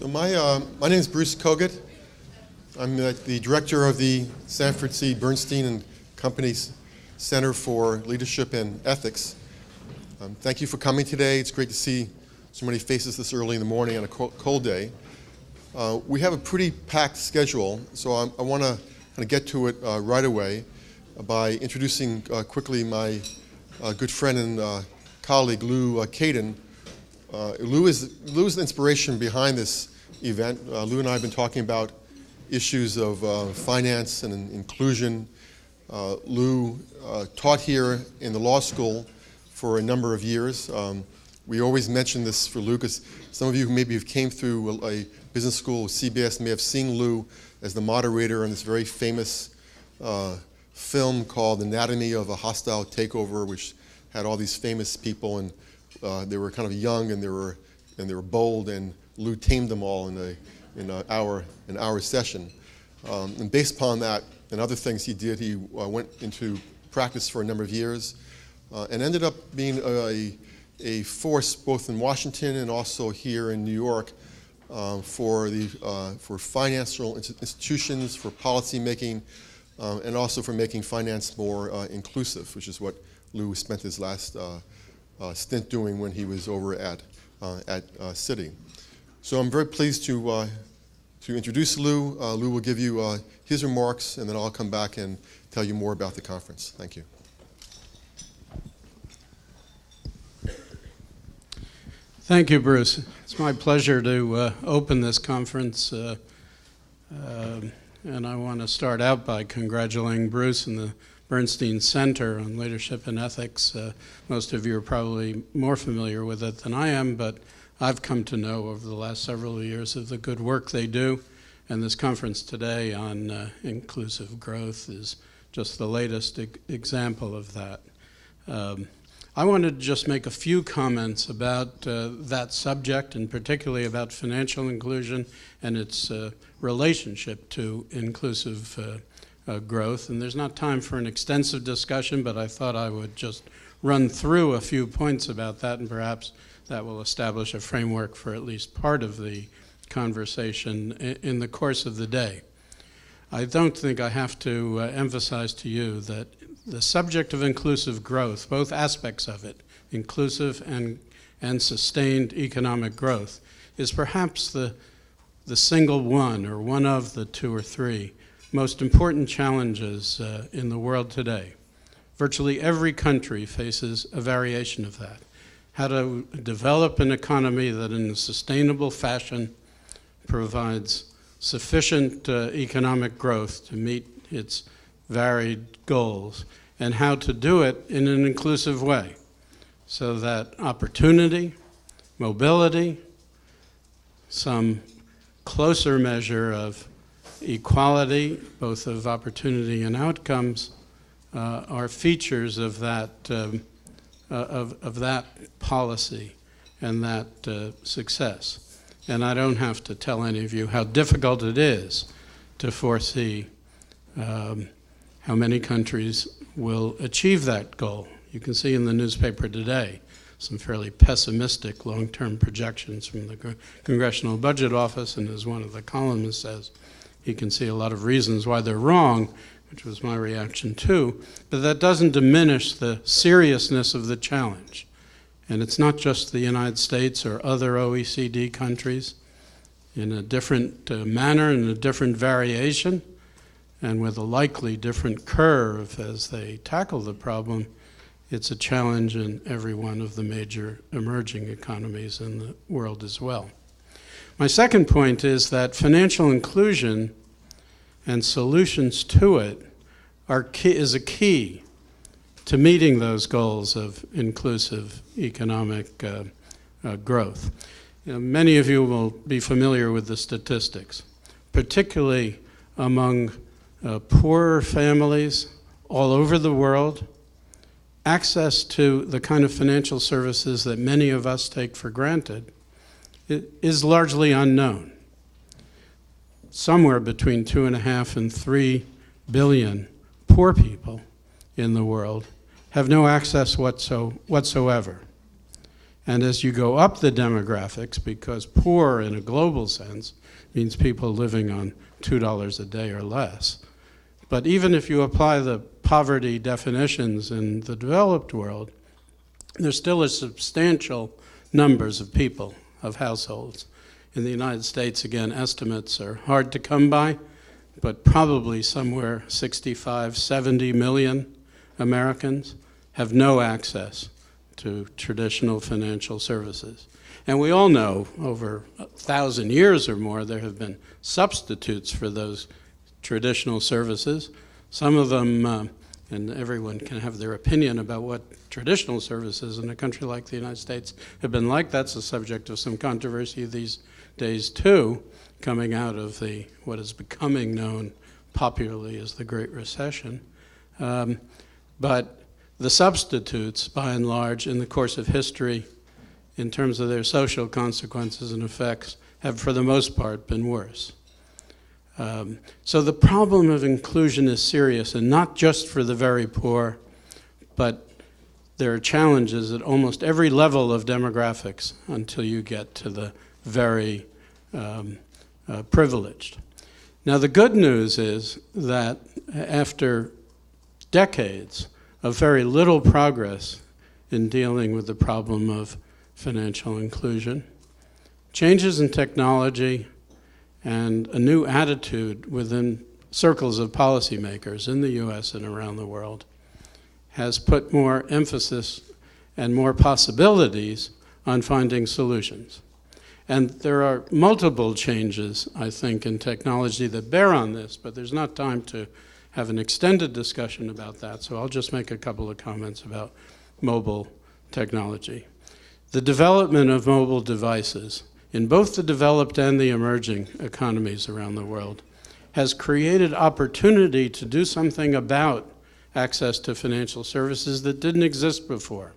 So my name is Bruce Kogut. I'm the director of the Sanford C. Bernstein and Company's Center for Leadership and Ethics. Thank you for coming today. It's great to see so many faces this early in the morning on a cold day. We have a pretty packed schedule, so I want to kind of get to it right away by introducing quickly my good friend and colleague, Kaden. Lou is the inspiration behind this event. Lou and I have been talking about issues of finance and inclusion. Lou taught here in the law school for a number of years. We always mention this for Lou because some of you who maybe came through a business school with CBS may have seen Lou as the moderator on this very famous film called Anatomy of a Hostile Takeover, which had all these famous people, and they were kind of young and they were bold, and Lou tamed them all in an hour session. And based upon that and other things he did, he went into practice for a number of years and ended up being a force both in Washington and also here in New York for financial institutions, for policy making, and also for making finance more inclusive, which is what Lou spent his last stint doing when he was over at Citi. So I'm very pleased to introduce Lou. Lou will give you his remarks, and then I'll come back and tell you more about the conference. Thank you. Thank you, Bruce. It's my pleasure to open this conference, and I want to start out by congratulating Bruce and the Bernstein Center on Leadership and Ethics. Most of you are probably more familiar with it than I am, but I've come to know over the last several years of the good work they do, and this conference today on inclusive growth is just the latest example of that. I wanted to just make a few comments about that subject, and particularly about financial inclusion and its relationship to inclusive growth. And there's not time for an extensive discussion, but I thought I would just run through a few points about that, and perhaps that will establish a framework for at least part of the conversation in the course of the day. I don't think I have to emphasize to you that the subject of inclusive growth, both aspects of it, inclusive and sustained economic growth, is perhaps the single one, or one of the two or three most important challenges in the world today. Virtually every country faces a variation of that. How to develop an economy that in a sustainable fashion provides sufficient economic growth to meet its varied goals, and how to do it in an inclusive way so that opportunity, mobility, some closer measure of equality, both of opportunity and outcomes, are features of that policy and that success. And I don't have to tell any of you how difficult it is to foresee how many countries will achieve that goal. You can see in the newspaper today some fairly pessimistic long-term projections from the Congressional Budget Office, and as one of the columnists says, he can see a lot of reasons why they're wrong, which was my reaction too, but that doesn't diminish the seriousness of the challenge. And it's not just the United States or other OECD countries. In a different manner, in a different variation, and with a likely different curve as they tackle the problem, it's a challenge in every one of the major emerging economies in the world as well. My second point is that financial inclusion and solutions to it is a key to meeting those goals of inclusive economic growth. You know, many of you will be familiar with the statistics, particularly among poorer families all over the world. Access to the kind of financial services that many of us take for granted is largely unknown. Somewhere between 2.5 and 3 billion poor people in the world have no access whatsoever. And as you go up the demographics, because poor in a global sense means people living on $2 a day or less. But even if you apply the poverty definitions in the developed world, there still is substantial numbers of people, of households. In the United States, again, estimates are hard to come by, but probably somewhere 65, 70 million Americans have no access to traditional financial services. And we all know over 1,000 years or more there have been substitutes for those traditional services. Some of them, and everyone can have their opinion about what traditional services in a country like the United States have been like. That's the subject of some controversy these days too, coming out of what is becoming known popularly as the Great Recession. But the substitutes, by and large, in the course of history, in terms of their social consequences and effects, have for the most part been worse. So the problem of inclusion is serious, and not just for the very poor, but there are challenges at almost every level of demographics until you get to the very privileged. Now the good news is that after decades of very little progress in dealing with the problem of financial inclusion, changes in technology and a new attitude within circles of policymakers in the US and around the world has put more emphasis and more possibilities on finding solutions. And there are multiple changes, I think, in technology that bear on this, but there's not time to have an extended discussion about that, so I'll just make a couple of comments about mobile technology. The development of mobile devices in both the developed and the emerging economies around the world has created opportunity to do something about access to financial services that didn't exist before.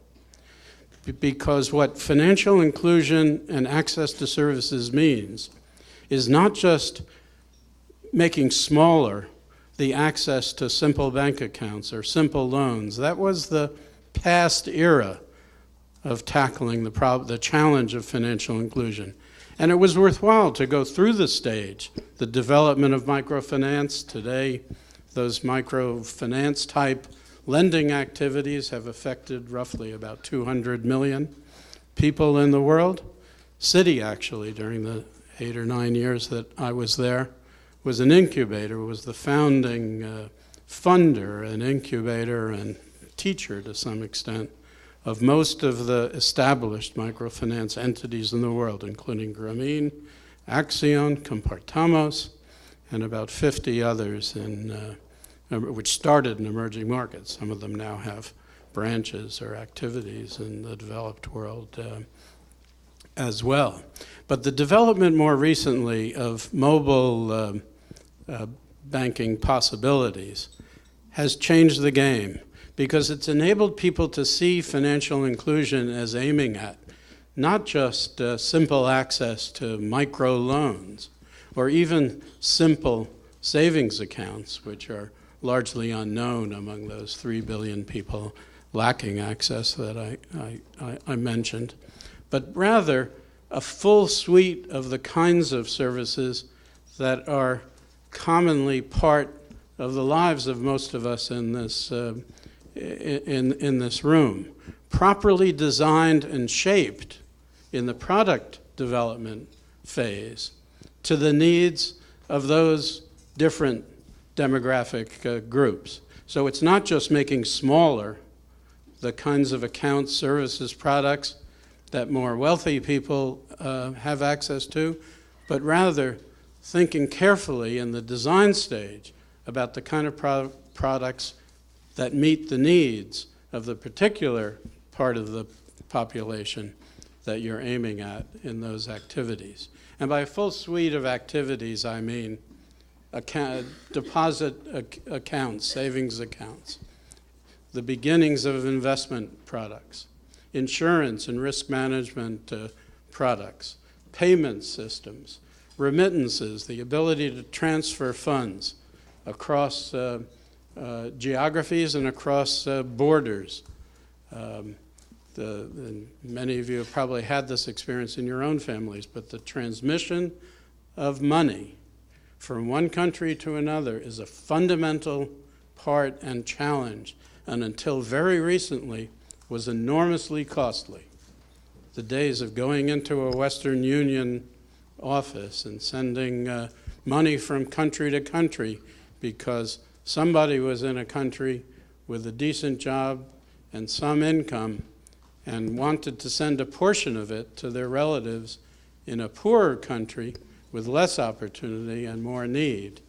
Because what financial inclusion and access to services means is not just making smaller the access to simple bank accounts or simple loans. That was the past era of tackling the challenge of financial inclusion. And it was worthwhile to go through the stage, the development of microfinance. Today, those microfinance type lending activities have affected roughly about 200 million people in the world. Citi, actually, during the 8 or 9 years that I was there, was an incubator, was the founding funder and incubator and teacher to some extent of most of the established microfinance entities in the world, including Grameen, Axion, Compartamos, and about 50 others which started in emerging markets. Some of them now have branches or activities in the developed world as well. But the development more recently of mobile banking possibilities has changed the game because it's enabled people to see financial inclusion as aiming at not just simple access to micro loans or even simple savings accounts, which are largely unknown among those 3 billion people lacking access that I mentioned, but rather a full suite of the kinds of services that are commonly part of the lives of most of us in this in this room, properly designed and shaped in the product development phase to the needs of those different demographic groups. So it's not just making smaller the kinds of accounts, services, products that more wealthy people have access to, but rather thinking carefully in the design stage about the kind of products that meet the needs of the particular part of the population that you're aiming at in those activities. And by a full suite of activities, I mean deposit accounts, savings accounts, the beginnings of investment products, insurance and risk management products, payment systems, remittances, the ability to transfer funds across geographies and across borders, and many of you have probably had this experience in your own families, but the transmission of money from one country to another is a fundamental part and challenge, and until very recently was enormously costly. The days of going into a Western Union office and sending money from country to country because somebody was in a country with a decent job and some income and wanted to send a portion of it to their relatives in a poorer country with less opportunity and more need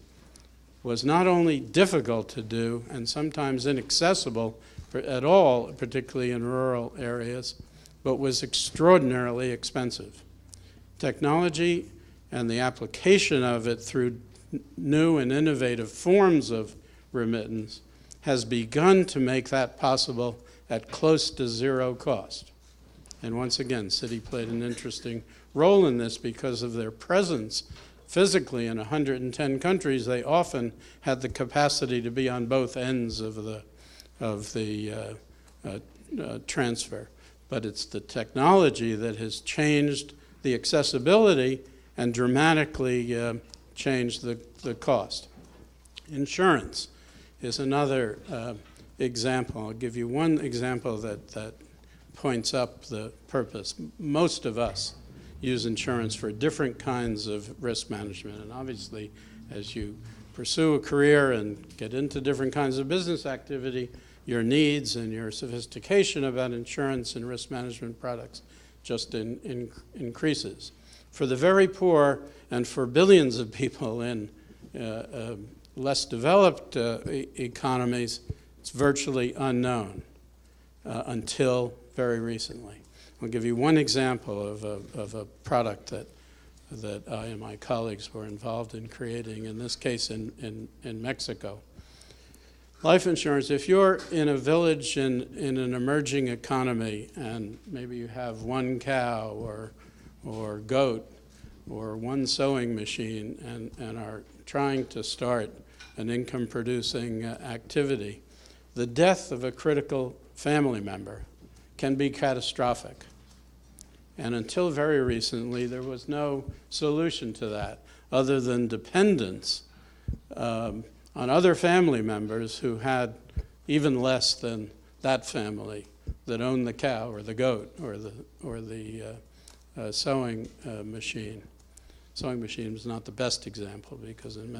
was not only difficult to do and sometimes inaccessible at all, particularly in rural areas, but was extraordinarily expensive. Technology and the application of it through new and innovative forms of remittance has begun to make that possible at close to zero cost. And once again, Citi played an interesting role in this because of their presence physically in 110 countries. They often had the capacity to be on both ends of the transfer. But it's the technology that has changed the accessibility and dramatically changed the cost. Insurance is another example. I'll give you one example that points up the purpose. Most of us use insurance for different kinds of risk management, and obviously as you pursue a career and get into different kinds of business activity, your needs and your sophistication about insurance and risk management products just increases. For the very poor and for billions of people in less developed economies, it's virtually unknown until very recently. I'll give you one example of a product that I and my colleagues were involved in creating, in this case in Mexico. Life insurance, if you're in a village in an emerging economy and maybe you have one cow or goat or one sewing machine and are trying to start an income-producing activity, the death of a critical family member can be catastrophic. And until very recently, there was no solution to that other than dependence on other family members who had even less than that family that owned the cow or the goat or the sewing machine. Sewing machine is not the best example because in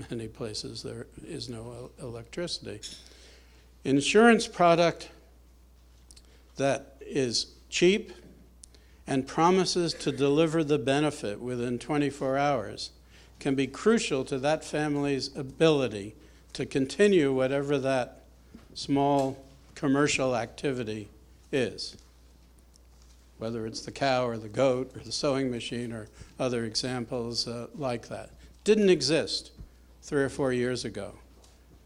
many places there is no electricity. Insurance product that is cheap and promises to deliver the benefit within 24 hours can be crucial to that family's ability to continue whatever that small commercial activity is, whether it's the cow or the goat or the sewing machine or other examples like that. Didn't exist 3 or 4 years ago.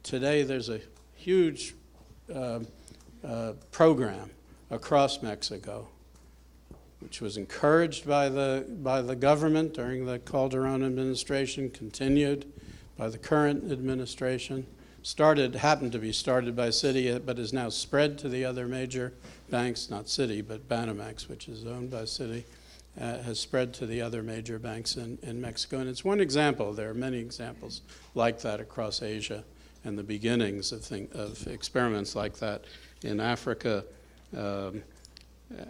Today there's a huge program across Mexico, which was encouraged by the government during the Calderon administration, continued by the current administration, happened to be started by Citi, but is now spread to the other major banks, not Citi, but Banamex, which is owned by Citi, has spread to the other major banks in Mexico. And it's one example. There are many examples like that across Asia and the beginnings of experiments like that in Africa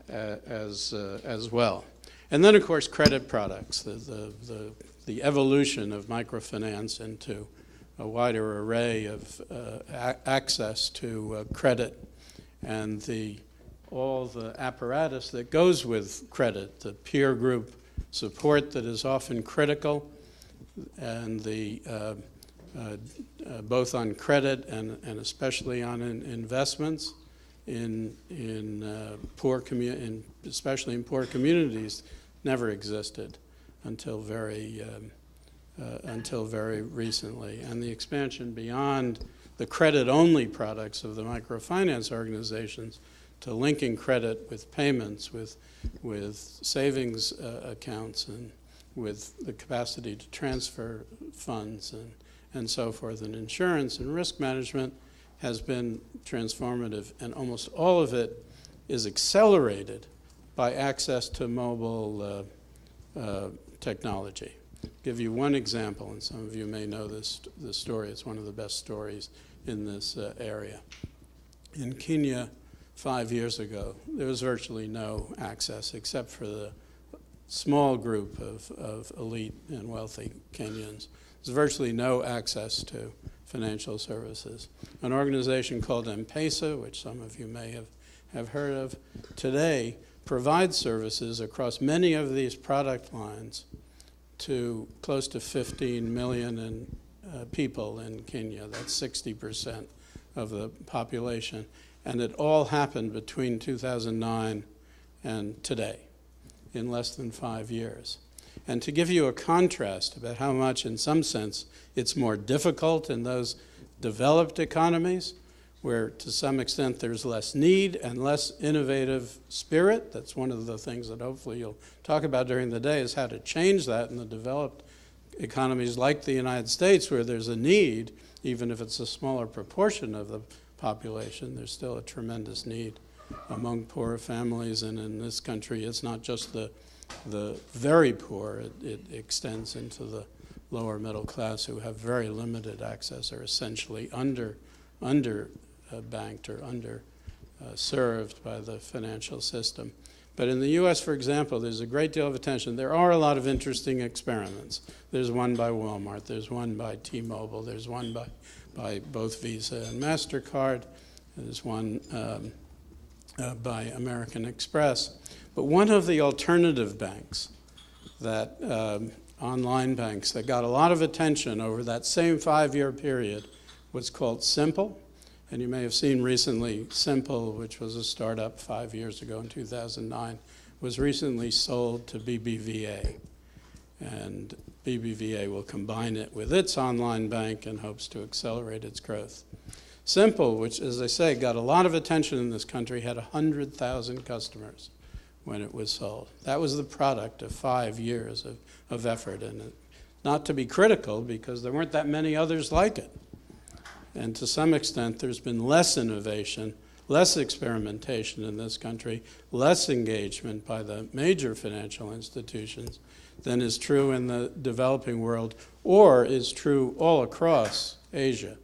as well. And then, of course, credit products, the evolution of microfinance into a wider array of access to credit and all the apparatus that goes with credit, the peer group support that is often critical, and both on credit and especially on investments especially in poor communities, never existed until very recently. And the expansion beyond the credit-only products of the microfinance organizations to linking credit with payments, with savings accounts, and with the capacity to transfer funds and so forth. And insurance and risk management has been transformative, and almost all of it is accelerated by access to mobile technology. Give you one example, and some of you may know this story. It's one of the best stories in this area. In Kenya, 5 years ago, there was virtually no access except for the small group of elite and wealthy Kenyans. There's virtually no access to financial services. An organization called M-Pesa, which some of you may have heard of, today provides services across many of these product lines to close to 15 million people in Kenya. That's 60% of the population. And it all happened between 2009 and today, in less than 5 years. And to give you a contrast about how much, in some sense, it's more difficult in those developed economies, where to some extent there's less need and less innovative spirit. That's one of the things that hopefully you'll talk about during the day, is how to change that in the developed economies like the United States, where there's a need, even if it's a smaller proportion of the population, there's still a tremendous need among poorer families. And in this country, it's not just the very poor, it extends into the lower middle class who have very limited access, or essentially under banked or under served by the financial system. But in the US, for example, there's a great deal of attention. There are a lot of interesting experiments. There's one by Walmart, there's one by T-Mobile, there's one by both Visa and MasterCard, there's one by American Express. But one of the alternative banks, that online banks that got a lot of attention over that same 5-year period, was called Simple. And you may have seen recently, Simple, which was a startup 5 years ago in 2009, was recently sold to BBVA. And BBVA will combine it with its online bank and hopes to accelerate its growth. Simple, which, as I say, got a lot of attention in this country, had 100,000 customers when it was sold. That was the product of 5 years of effort. And not to be critical, because there weren't that many others like it. And to some extent, there's been less innovation, less experimentation in this country, less engagement by the major financial institutions than is true in the developing world, or is true all across Asia.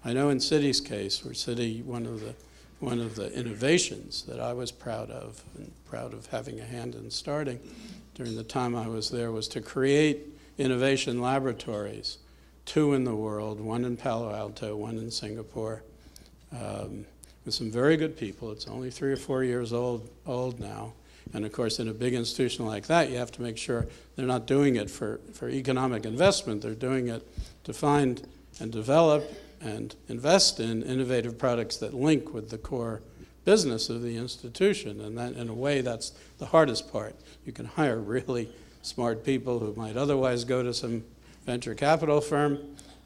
I know in Citi's case, where Citi, one of the innovations that I was proud of, and proud of having a hand in starting during the time I was there, was to create innovation laboratories, 2 in the world, 1 in Palo Alto, 1 in Singapore, with some very good people. It's only 3 or 4 years old now. And of course, in a big institution like that, you have to make sure they're not doing it for economic investment. They're doing it to find and develop and invest in innovative products that link with the core business of the institution. And that, in a way, that's the hardest part. You can hire really smart people who might otherwise go to some venture capital firm,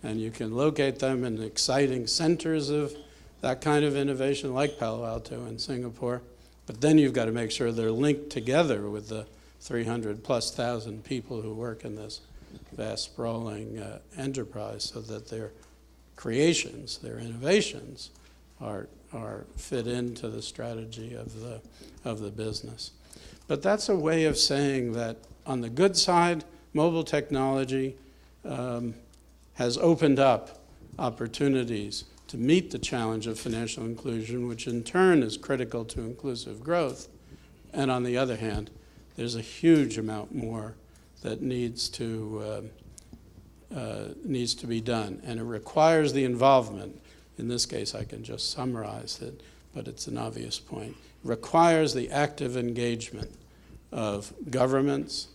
and you can locate them in exciting centers of that kind of innovation like Palo Alto and Singapore. But then you've got to make sure they're linked together with the 300,000+ people who work in this vast, sprawling enterprise, so that their creations, their innovations, are fit into the strategy of the business. But that's a way of saying that on the good side, mobile technology has opened up opportunities to meet the challenge of financial inclusion, which in turn is critical to inclusive growth. And on the other hand, there's a huge amount more that needs to be done. And it requires the involvement. In this case, I can just summarize it, but it's an obvious point. It requires the active engagement of governments,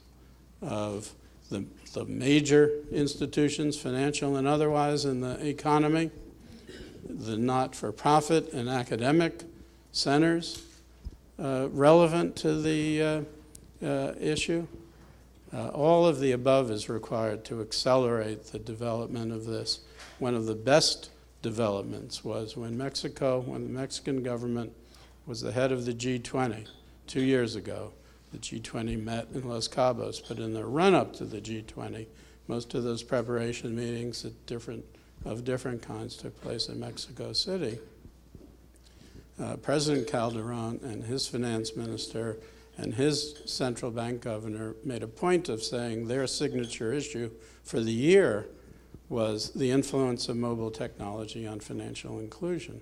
of the major institutions, financial and otherwise, in the economy, the not-for-profit and academic centers relevant to the issue. All of the above is required to accelerate the development of this. One of the best developments was when the Mexican government was the head of the G20 2 years ago. The G20 met in Los Cabos, but in the run-up to the G20, most of those preparation meetings of different kinds took place in Mexico City. President Calderon and his finance minister and his central bank governor made a point of saying their signature issue for the year was the influence of mobile technology on financial inclusion.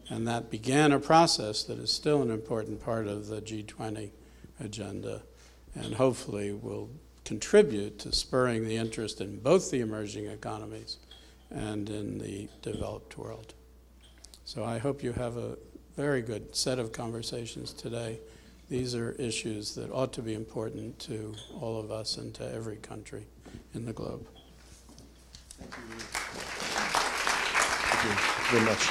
And that began a process that is still an important part of the G20 agenda and hopefully will contribute to spurring the interest in both the emerging economies and in the developed world. So I hope you have a very good set of conversations today. These are issues that ought to be important to all of us and to every country in the globe. Thank you. Thank you very much.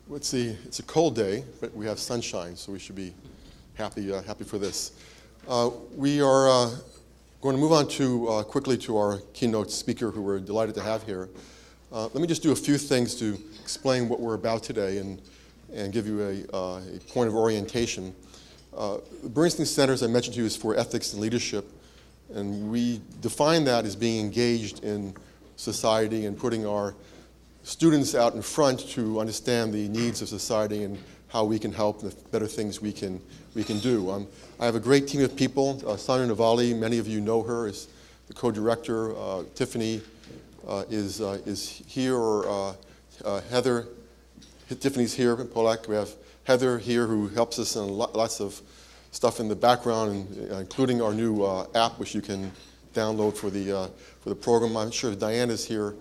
Let's see, it's a cold day, but we have sunshine, so we should be happy for this. We are going to move on to quickly to our keynote speaker, who we're delighted to have here. Let me just do a few things to explain what we're about today and give you a point of orientation. The Bernstein Center, as I mentioned to you, is for ethics and leadership, and we define that as being engaged in society and putting our students out in front to understand the needs of society and how we can help and the better things we can do. I have a great team of people. Sonia Navali, many of you know her, is the co-director. Tiffany is here. Heather, Tiffany's here in Polak. We have Heather here, who helps us in lots of stuff in the background, including our new app, which you can download for the program. I'm sure Diane is here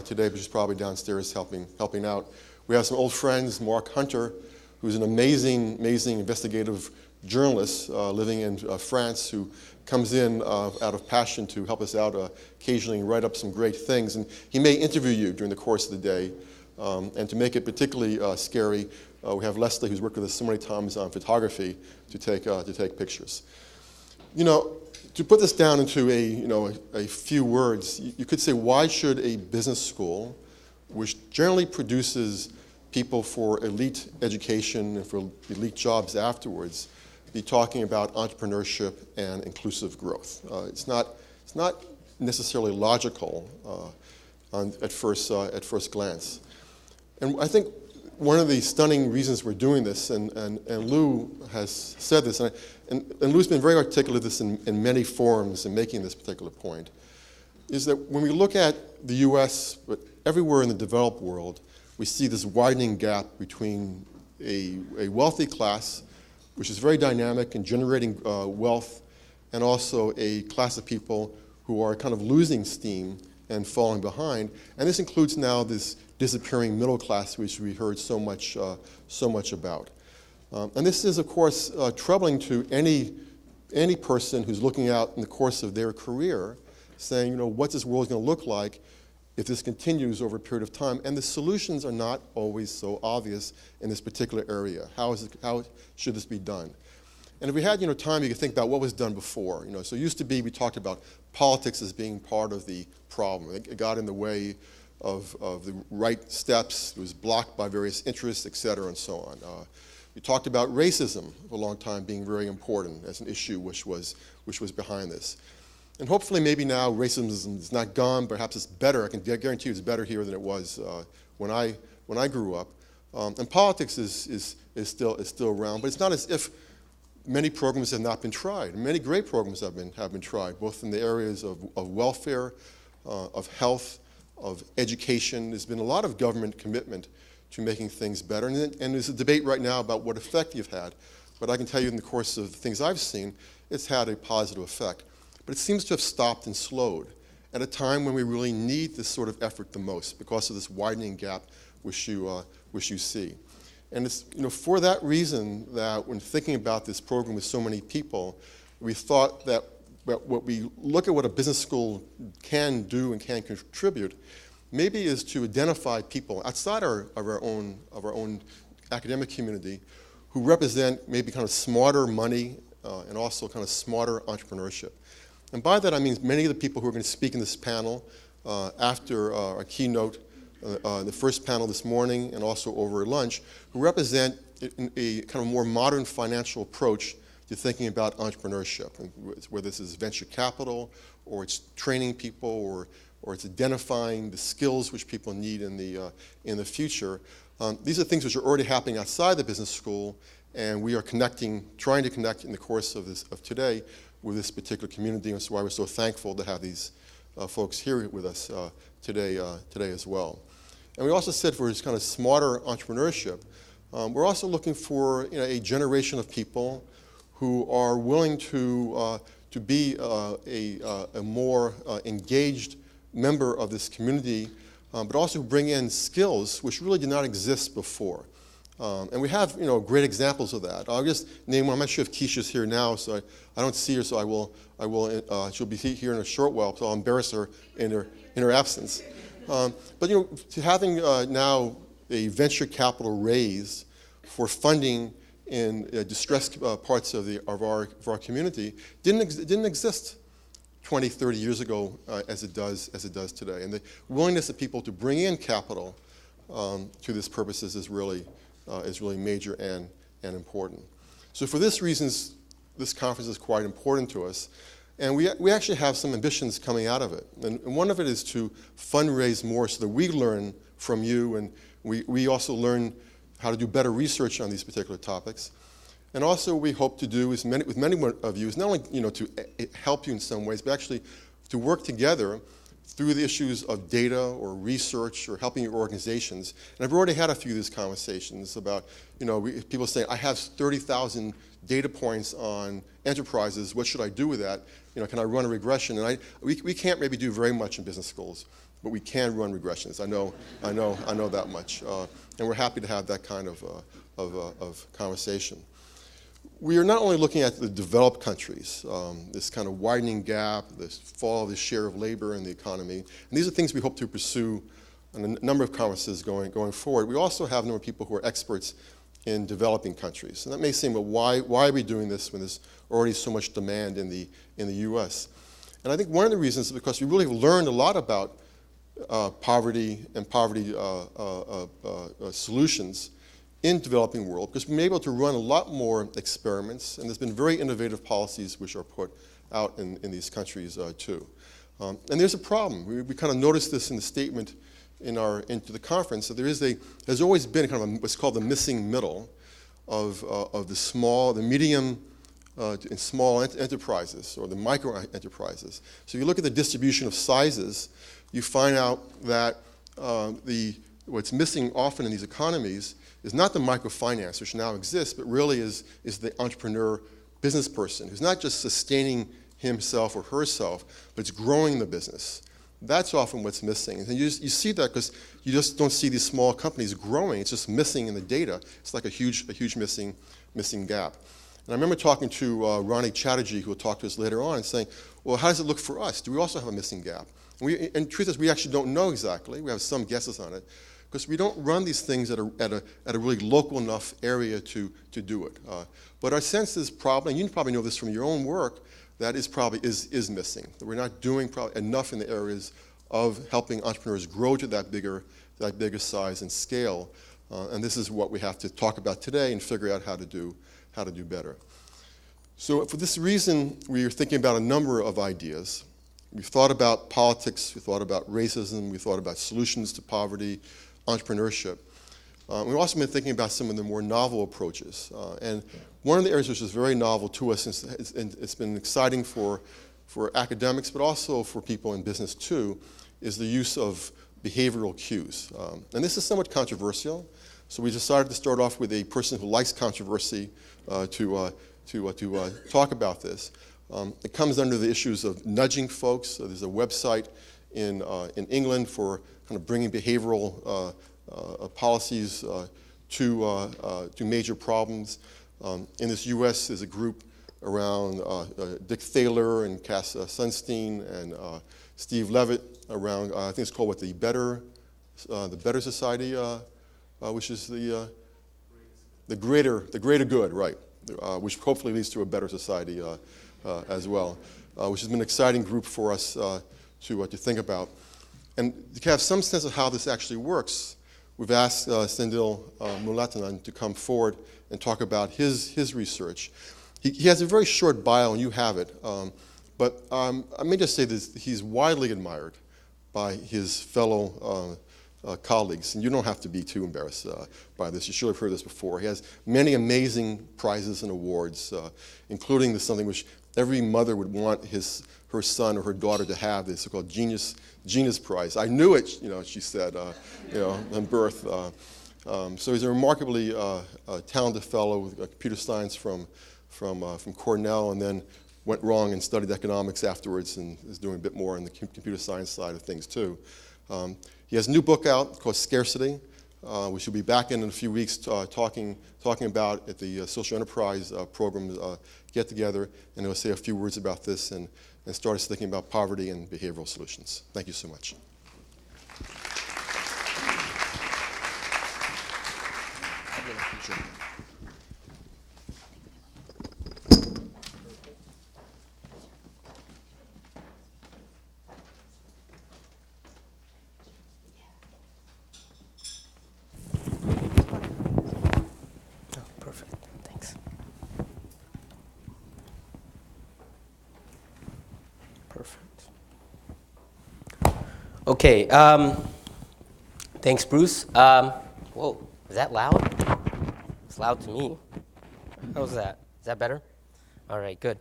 today, but she's probably downstairs helping out. We have some old friends, Mark Hunter, who's an amazing investigative journalist living in France, who comes in out of passion to help us out occasionally and write up some great things. And he may interview you during the course of the day. And to make it particularly scary, we have Leslie, who's worked with us so many times on photography, to take pictures. You know, to put this down into a few words, you could say, why should a business school, which generally produces people for elite education and for elite jobs afterwards, be talking about entrepreneurship and inclusive growth? It's not necessarily logical at first glance. And I think one of the stunning reasons we're doing this, and Lou has said this, and Lou's been very articulate this in many forums in making this particular point, is that when we look at the US, but everywhere in the developed world, we see this widening gap between a wealthy class, which is very dynamic and generating wealth, and also a class of people who are kind of losing steam and falling behind. And this includes now this disappearing middle class, which we heard so much about. And this is, of course, troubling to any person who's looking out in the course of their career, saying, what's this world going to look like if this continues over a period of time? And the solutions are not always so obvious in this particular area. How should this be done? And if we had time, you could think about what was done before. So it used to be, we talked about politics as being part of the problem. It got in the way of the right steps. It was blocked by various interests, et cetera, and so on. We talked about racism for a long time being very important as an issue which was behind this. And hopefully maybe now racism is not gone, perhaps it's better. I can guarantee you it's better here than it was when I grew up. And politics is still around, but it's not as if many programs have not been tried. Many great programs have been tried, both in the areas of welfare, of health, of education. There's been a lot of government commitment to making things better. And there's a debate right now about what effect you've had. But I can tell you in the course of the things I've seen, it's had a positive effect. But it seems to have stopped and slowed at a time when we really need this sort of effort the most because of this widening gap which you see. And it's for that reason that when thinking about this program with so many people, we thought that what we look at what a business school can do and can contribute, maybe is to identify people outside of our own academic community who represent maybe kind of smarter money and also kind of smarter entrepreneurship. And by that I mean many of the people who are going to speak in this panel after our keynote, the first panel this morning and also over lunch, who represent a kind of more modern financial approach to thinking about entrepreneurship, whether this is venture capital or it's training people or it's identifying the skills which people need in the future. These are things which are already happening outside the business school, and we are trying to connect in the course of today with this particular community, and that's why we're so thankful to have these folks here with us today as well. And we also said for this kind of smarter entrepreneurship, we're also looking for a generation of people who are willing to be a more engaged member of this community, but also bring in skills which really did not exist before. And we have great examples of that. I'll just name one. I'm not sure if Keisha's here now, so I don't see her, so I will. She'll be here in a short while, so I'll embarrass her in her absence. But to having now a venture capital raise for funding in distressed parts of our community didn't exist 20, 30 years ago as it does today. And the willingness of people to bring in capital to these purposes is really major and important. So for this reasons, this conference is quite important to us. And we actually have some ambitions coming out of it. And one of it is to fundraise more so that we learn from you, and we also learn how to do better research on these particular topics. And also we hope to do with many of you is not only to help you in some ways, but actually to work together through the issues of data or research or helping your organizations. And I've already had a few of these conversations about people saying, I have 30,000 data points on enterprises, what should I do with that? Can I run a regression? And we can't maybe do very much in business schools, but we can run regressions. I know that much. And we're happy to have that kind of conversation. We are not only looking at the developed countries, this kind of widening gap, this fall of the share of labor in the economy, and these are things we hope to pursue in a number of conferences going forward. We also have a number of people who are experts in developing countries. And that may seem, well, why are we doing this when there's already so much demand in the US? And I think one of the reasons is because we really have learned a lot about poverty and poverty solutions in developing world, because we've been able to run a lot more experiments, and there's been very innovative policies which are put out in these countries too. And there's a problem. We kind of noticed this in the statement into the conference, that there's always been kind of what's called the missing middle of the medium and small enterprises, or the micro enterprises. So if you look at the distribution of sizes, you find out that what's missing often in these economies is not the microfinance, which now exists, but really is the entrepreneur business person who's not just sustaining himself or herself, but it's growing the business. That's often what's missing. And you see that because you just don't see these small companies growing. It's just missing in the data. It's like a huge missing gap. And I remember talking to Ronnie Chatterjee, who will talk to us later on, and saying, well, how does it look for us? Do we also have a missing gap? And the truth is, we actually don't know exactly. We have some guesses on it, because we don't run these things at a really local enough area to do it. But our sense is probably, and you probably know this from your own work, that is probably is missing. That we're not doing probably enough in the areas of helping entrepreneurs grow to that bigger size and scale. And this is what we have to talk about today and figure out how to do better. So for this reason, we are thinking about a number of ideas. We've thought about politics, we thought about racism, we thought about solutions to poverty, entrepreneurship. We've also been thinking about some of the more novel approaches. And one of the areas which is very novel to us, and it's been exciting for academics, but also for people in business too, is the use of behavioral cues. And this is somewhat controversial, so we decided to start off with a person who likes controversy to talk about this. It comes under the issues of nudging folks. So there's a website in England for kind of bringing behavioral policies to major problems. In this U.S., there's a group around Dick Thaler and Cass Sunstein and Steve Levitt around, I think it's called the Better Society, which is the greater good, right? Which hopefully leads to a better society as well, which has been an exciting group for us to think about. And to have some sense of how this actually works, we've asked Sendhil Mullainathan to come forward and talk about his research. He has a very short bio, and you have it. But I may just say this: he's widely admired by his fellow colleagues. And you don't have to be too embarrassed by this. You should have heard this before. He has many amazing prizes and awards, including something which every mother would want her son or her daughter to have, the so-called Genius Prize. I knew it, she said, on birth. So he's a remarkably talented fellow with computer science from Cornell, and then went wrong and studied economics afterwards, and is doing a bit more on the computer science side of things too. He has a new book out called Scarcity, which he'll be back in a few weeks talking about at the Social Enterprise Program get together, and he'll say a few words about this and start us thinking about poverty and behavioral solutions. Thank you so much. Okay, thanks, Bruce. Whoa, is that loud? It's loud to me. How's that? Is that better? All right, good.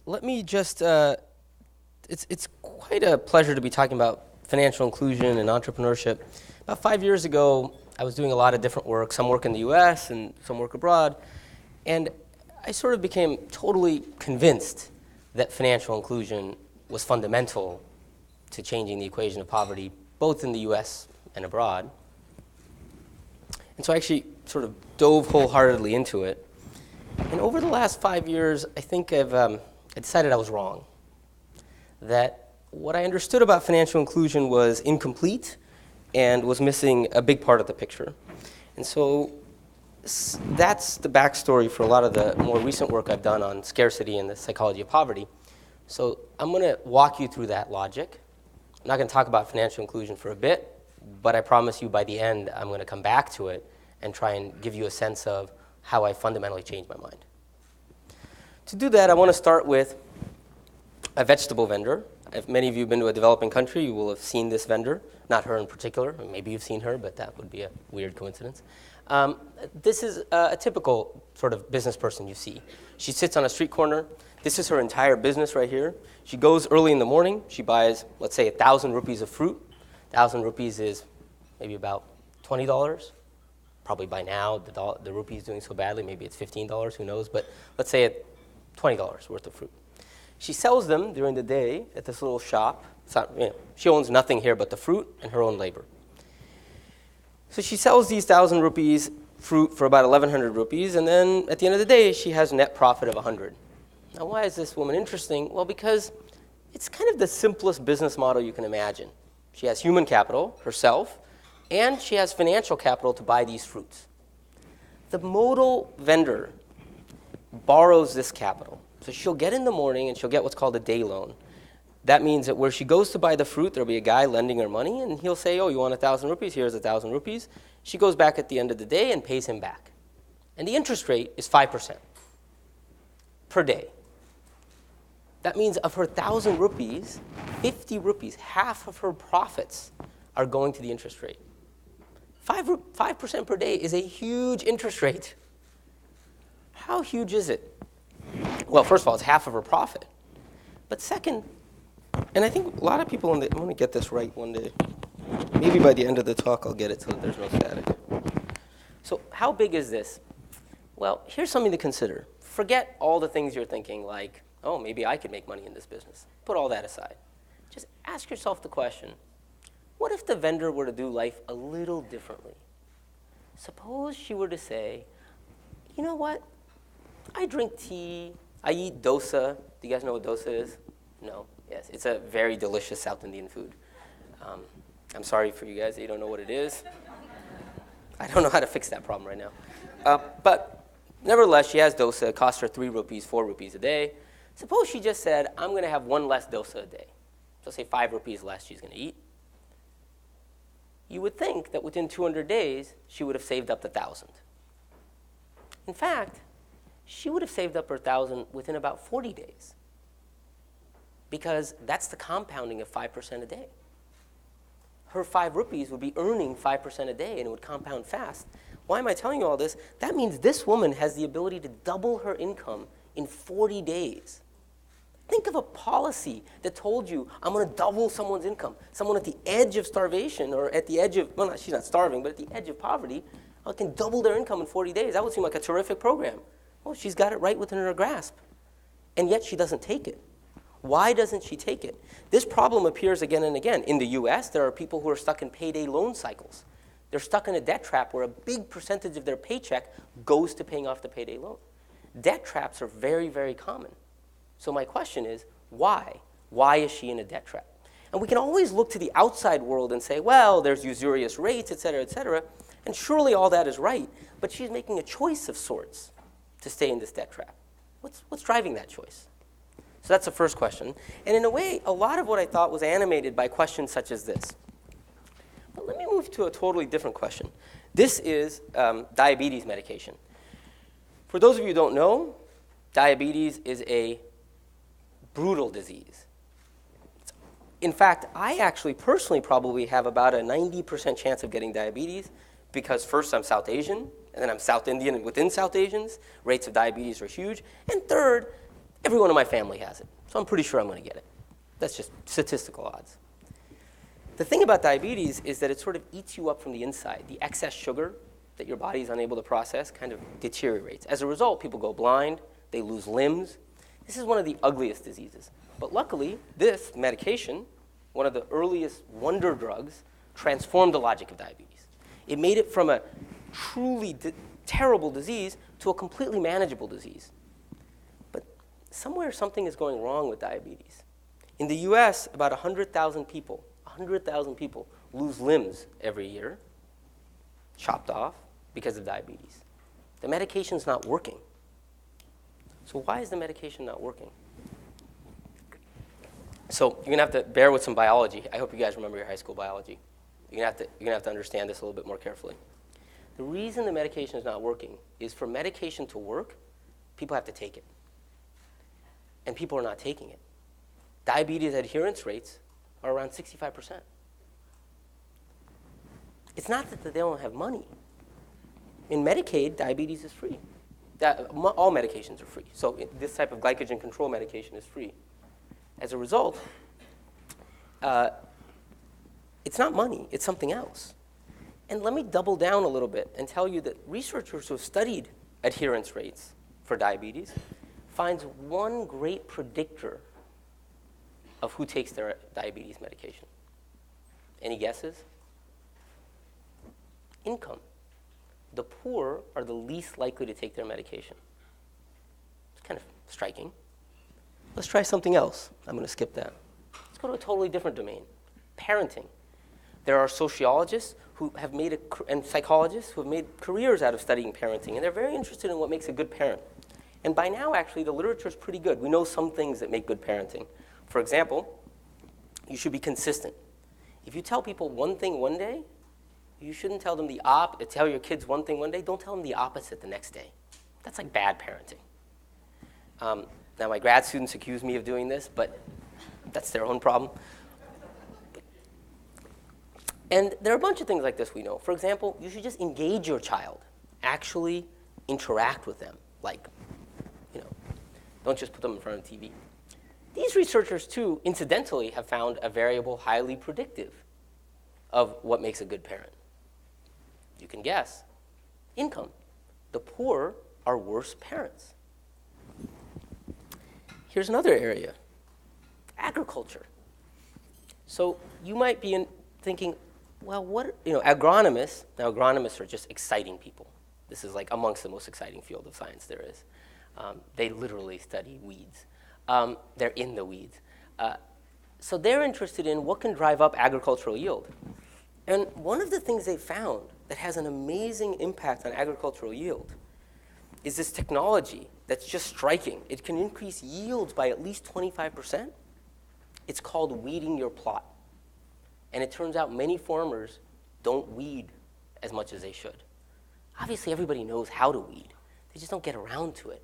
Let me just, it's quite a pleasure to be talking about financial inclusion and entrepreneurship. About 5 years ago, I was doing a lot of different work, some work in the US and some work abroad, and I sort of became totally convinced that financial inclusion was fundamental to changing the equation of poverty, both in the US and abroad. And so I actually sort of dove wholeheartedly into it. And over the last 5 years, I think I decided I was wrong. That what I understood about financial inclusion was incomplete and was missing a big part of the picture. And so that's the backstory for a lot of the more recent work I've done on scarcity and the psychology of poverty. So I'm going to walk you through that logic. I'm not going to talk about financial inclusion for a bit, but I promise you by the end I'm going to come back to it and try and give you a sense of how I fundamentally changed my mind. To do that, I want to start with a vegetable vendor. If many of you have been to a developing country, you will have seen this vendor. Not her in particular. Maybe you've seen her, but that would be a weird coincidence. This is a typical sort of business person you see. She sits on a street corner. This is her entire business right here. She goes early in the morning. She buys, let's say, 1,000 rupees of fruit. 1,000 rupees is maybe about $20. Probably by now, the rupee is doing so badly, maybe it's $15, who knows. But let's say it's $20 worth of fruit. She sells them during the day at this little shop. It's not, she owns nothing here but the fruit and her own labor. So she sells these 1,000 rupees fruit for about 1,100 rupees, and then at the end of the day, she has a net profit of 100. Now, why is this woman interesting? Well, because it's kind of the simplest business model you can imagine. She has human capital, herself, and she has financial capital to buy these fruits. The modal vendor borrows this capital. So she'll get in the morning and she'll get what's called a day loan. That means that where she goes to buy the fruit, there'll be a guy lending her money, and he'll say, oh, you want 1,000 rupees? Here's 1,000 rupees. She goes back at the end of the day and pays him back. And the interest rate is 5% per day. That means of her 1,000 rupees, 50 rupees, half of her profits are going to the interest rate. 5% per day is a huge interest rate. How huge is it? Well, first of all, it's half of her profit. But second, and I think a lot of people, I'm going to get this right one day. Maybe by the end of the talk, I'll get it so that there's no static. So how big is this? Well, here's something to consider. Forget all the things you're thinking, like, oh, maybe I could make money in this business. Put all that aside. Just ask yourself the question, what if the vendor were to do life a little differently? Suppose she were to say, you know what? I drink tea. I eat dosa. Do you guys know what dosa is? No. Yes, it's a very delicious South Indian food. I'm sorry for you guys that you don't know what it is. I don't know how to fix that problem right now. But nevertheless, she has dosa. It costs her 3 rupees, 4 rupees a day. Suppose she just said, I'm going to have 1 less dosa a day. So say 5 rupees less she's going to eat. You would think that within 200 days, she would have saved up the 1,000. In fact, she would have saved up her 1,000 within about 40 days. Because that's the compounding of 5% a day. her 5 rupees would be earning 5% a day, and it would compound fast. Why am I telling you all this? That means this woman has the ability to double her income in 40 days. Think of a policy that told you, I'm going to double someone's income. Someone at the edge of starvation, or at the edge of, well, she's not starving, but at the edge of poverty, can double their income in 40 days. That would seem like a terrific program. Well, she's got it right within her grasp. And yet she doesn't take it. Why doesn't she take it? This problem appears again and again. In the US, there are people who are stuck in payday loan cycles. They're stuck in a debt trap where a big percentage of their paycheck goes to paying off the payday loan. Debt traps are very, very common. So my question is, why? Why is she in a debt trap? And we can always look to the outside world and say, well, there's usurious rates, et cetera, and surely all that is right. But she's making a choice of sorts to stay in this debt trap. What's driving that choice? So that's the first question. And in a way, a lot of what I thought was animated by questions such as this. But let me move to a totally different question. This is diabetes medication. For those of you who don't know, diabetes is a brutal disease. In fact, I actually personally probably have about a 90% chance of getting diabetes because first, I'm South Asian, and then I'm South Indian, and within South Asians, rates of diabetes are huge. And third, everyone in my family has it. So I'm pretty sure I'm going to get it. That's just statistical odds. The thing about diabetes is that it sort of eats you up from the inside. The excess sugar that your body is unable to process kind of deteriorates. As a result, people go blind, they lose limbs. This is one of the ugliest diseases. But luckily, this medication, one of the earliest wonder drugs, transformed the logic of diabetes. It made it from a truly terrible disease to a completely manageable disease. But somewhere something is going wrong with diabetes. In the US, about 100,000 people lose limbs every year, chopped off, because of diabetes. The medication's not working. So why is the medication not working? So you're going to have to bear with some biology. I hope you guys remember your high school biology. You're going to have to understand this a little bit more carefully. The reason the medication is not working is for medication to work, people have to take it. And people are not taking it. Diabetes adherence rates are around 65%. It's not that they don't have money. In Medicaid, diabetes is free. All medications are free. So this type of glycogen control medication is free. As a result, it's not money, it's something else. And let me double down a little bit and tell you that researchers who have studied adherence rates for diabetes finds one great predictor of who takes their diabetes medication. Any guesses? Income. The poor are the least likely to take their medication. It's kind of striking. Let's try something else. I'm going to skip that. Let's go to a totally different domain. Parenting. There are sociologists who have made and psychologists who have made careers out of studying parenting, and they're very interested in what makes a good parent. And by now, actually, the literature is pretty good. We know some things that make good parenting. For example, you should be consistent. If you tell people one thing one day, you shouldn't tell them tell your kids one thing one day, don't tell them the opposite the next day. That's like bad parenting. Now, my grad students accuse me of doing this, but that's their own problem. And there are a bunch of things like this we know. For example, you should just engage your child. Actually interact with them. Like, don't just put them in front of the TV. These researchers, too, incidentally, have found a variable highly predictive of what makes a good parent. You can guess. Income. The poor are worse parents. Here's another area. Agriculture. So you might be thinking, well, agronomists, now agronomists are just exciting people. This is like amongst the most exciting field of science there is. They literally study weeds. They're in the weeds. So they're interested in what can drive up agricultural yield. And one of the things they found that has an amazing impact on agricultural yield is this technology that's just striking. It can increase yields by at least 25%. It's called weeding your plot. And it turns out many farmers don't weed as much as they should. Obviously, everybody knows how to weed. They just don't get around to it.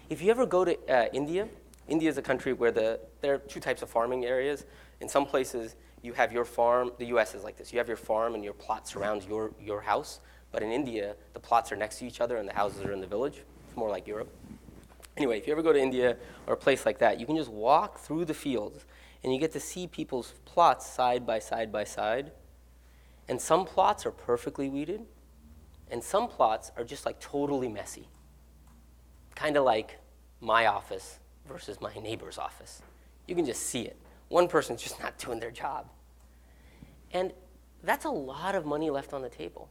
If you ever go to India is a country where there are two types of farming areas. In some places, you have your farm. The US is like this. You have your farm and your plot surrounds your house. But in India, the plots are next to each other and the houses are in the village. It's more like Europe. Anyway, if you ever go to India or a place like that, you can just walk through the fields and you get to see people's plots side by side by side. And some plots are perfectly weeded, and some plots are just like totally messy. Kind of like my office versus my neighbor's office. You can just see it. One person's just not doing their job. And that's a lot of money left on the table.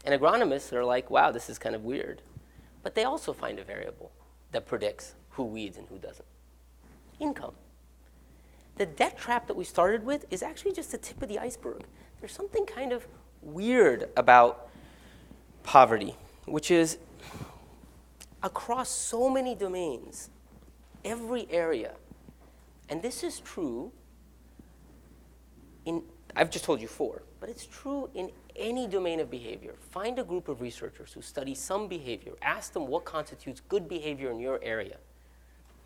And agronomists are like, wow, this is kind of weird. But they also find a variable that predicts who weeds and who doesn't. Income. The debt trap that we started with is actually just the tip of the iceberg. There's something kind of weird about poverty, which is across so many domains, every area. And this is true in, I've just told you 4, but it's true in any domain of behavior. Find a group of researchers who study some behavior. Ask them what constitutes good behavior in your area.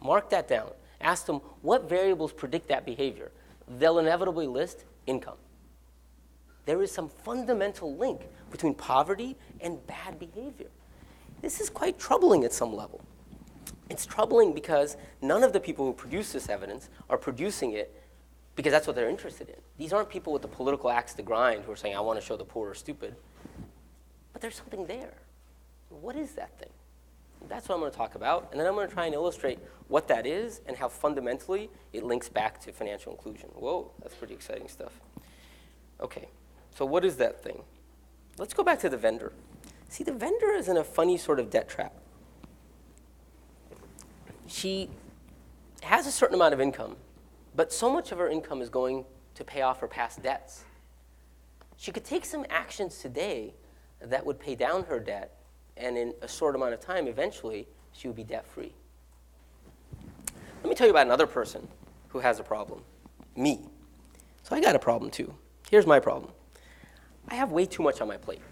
Mark that down. Ask them what variables predict that behavior. They'll inevitably list income. There is some fundamental link between poverty and bad behavior. This is quite troubling at some level. It's troubling because none of the people who produce this evidence are producing it because that's what they're interested in. These aren't people with the political axe to grind who are saying, I want to show the poor are stupid. But there's something there. What is that thing? That's what I'm going to talk about. And then I'm going to try and illustrate what that is and how fundamentally it links back to financial inclusion. Whoa, that's pretty exciting stuff. Okay, so what is that thing? Let's go back to the vendor. See, the vendor is in a funny sort of debt trap. She has a certain amount of income, but so much of her income is going to pay off her past debts. She could take some actions today that would pay down her debt, and in a short amount of time, eventually, she would be debt-free. Let me tell you about another person who has a problem, me. So I got a problem too. Here's my problem. I have way too much on my plate.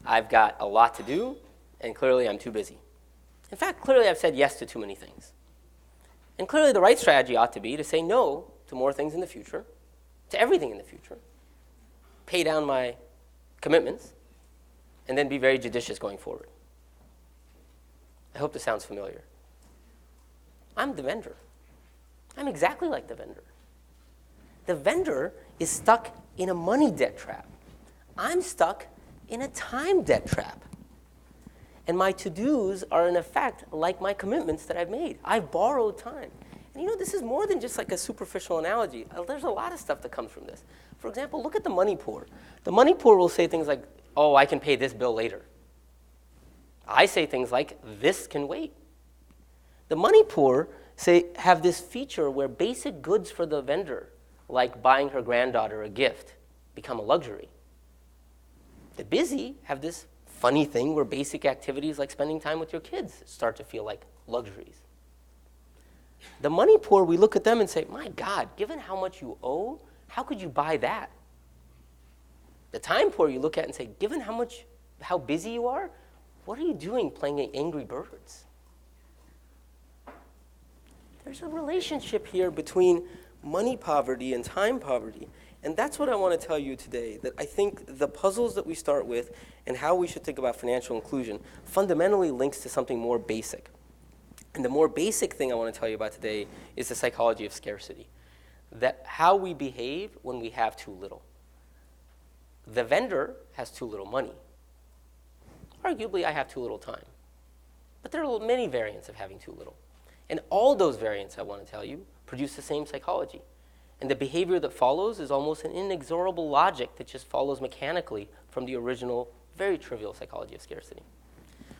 I've got a lot to do, and clearly I'm too busy. In fact, clearly I've said yes to too many things. And clearly the right strategy ought to be to say no to more things in the future, to everything in the future, pay down my commitments, and then be very judicious going forward. I hope this sounds familiar. I'm the vendor. I'm exactly like the vendor. The vendor is stuck in a money debt trap. I'm stuck in a time debt trap. And my to-dos are, in effect, like my commitments that I've made. I've borrowed time. And you know, this is more than just like a superficial analogy. There's a lot of stuff that comes from this. For example, look at the money poor. The money poor will say things like, oh, I can pay this bill later. I say things like, this can wait. The money poor have this feature where basic goods for the vendor, like buying her granddaughter a gift, become a luxury. The busy have this funny thing where basic activities like spending time with your kids start to feel like luxuries. The money poor, we look at them and say, my God, given how much you owe, how could you buy that? The time poor you look at and say, given how busy you are, what are you doing playing Angry Birds? There's a relationship here between money poverty and time poverty. And that's what I want to tell you today, that I think the puzzles that we start with and how we should think about financial inclusion fundamentally links to something more basic. And the more basic thing I want to tell you about today is the psychology of scarcity, that how we behave when we have too little. The vendor has too little money. Arguably, I have too little time. But there are many variants of having too little. And all those variants, I want to tell you, produce the same psychology. And the behavior that follows is almost an inexorable logic that just follows mechanically from the original, very trivial psychology of scarcity.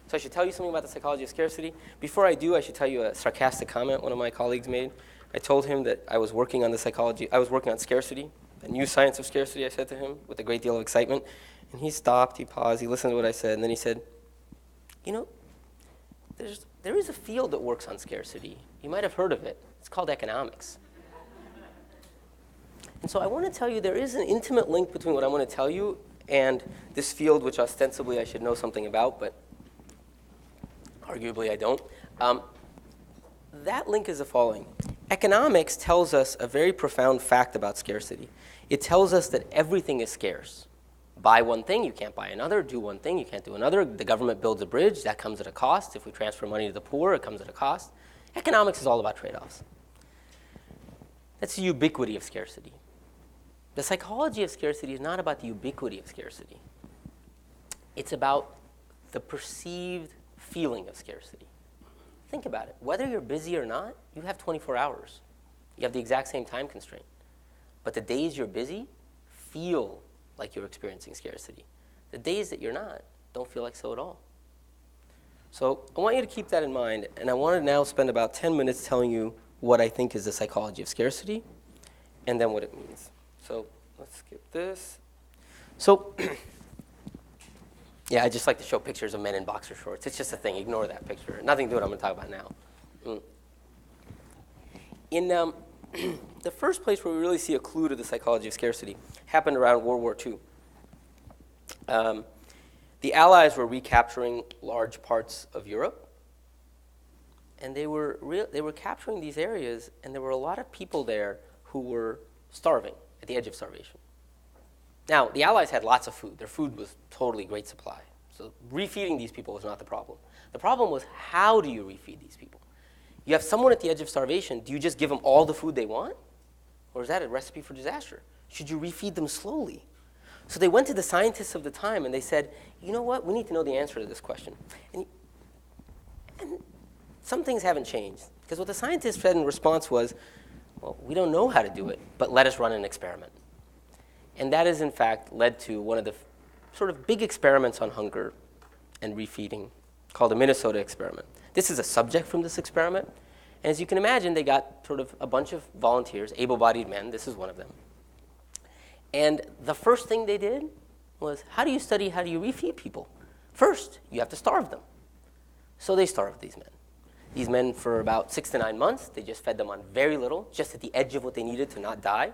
So I should tell you something about the psychology of scarcity. Before I do, I should tell you a sarcastic comment one of my colleagues made. I told him that I was working on scarcity, a new science of scarcity, I said to him, with a great deal of excitement. And he stopped, he paused, he listened to what I said, and then he said, you know, there is a field that works on scarcity. You might have heard of it. It's called economics. And so I want to tell you there is an intimate link between what I want to tell you and this field, which ostensibly I should know something about, but arguably I don't. That link is the following. economics tells us a very profound fact about scarcity. It tells us that everything is scarce. Buy one thing, you can't buy another. Do one thing, you can't do another. The government builds a bridge, that comes at a cost. If we transfer money to the poor, it comes at a cost. Economics is all about trade-offs. That's the ubiquity of scarcity. The psychology of scarcity is not about the ubiquity of scarcity. It's about the perceived feeling of scarcity. Think about it. Whether you're busy or not, you have 24 hours. You have the exact same time constraint. But the days you're busy feel like you're experiencing scarcity. The days that you're not don't feel like so at all. So I want you to keep that in mind, and I want to now spend about 10 minutes telling you what I think is the psychology of scarcity, and then what it means. So let's skip this. So yeah, I just like to show pictures of men in boxer shorts. It's just a thing. Ignore that picture. Nothing to do with what I'm going to talk about now. In the first place where we really see a clue to the psychology of scarcity happened around World War II. The Allies were recapturing large parts of Europe, and they were capturing these areas, and there were a lot of people there who were starving, at the edge of starvation. Now, the Allies had lots of food. Their food was totally great supply. So refeeding these people was not the problem. The problem was, how do you refeed these people? You have someone at the edge of starvation. Do you just give them all the food they want? Or is that a recipe for disaster? Should you refeed them slowly? So they went to the scientists of the time, and they said, you know what? We need to know the answer to this question. And some things haven't changed. Because what the scientists said in response was, well, we don't know how to do it, but let us run an experiment. And that has, in fact, led to one of the sort of big experiments on hunger and refeeding called the Minnesota experiment. This is a subject from this experiment. And as you can imagine, they got sort of a bunch of volunteers, able-bodied men. This is one of them. And the first thing they did was, how do you refeed people? First, you have to starve them. So they starved these men. These men, for about 6 to 9 months, they just fed them on very little, just at the edge of what they needed to not die.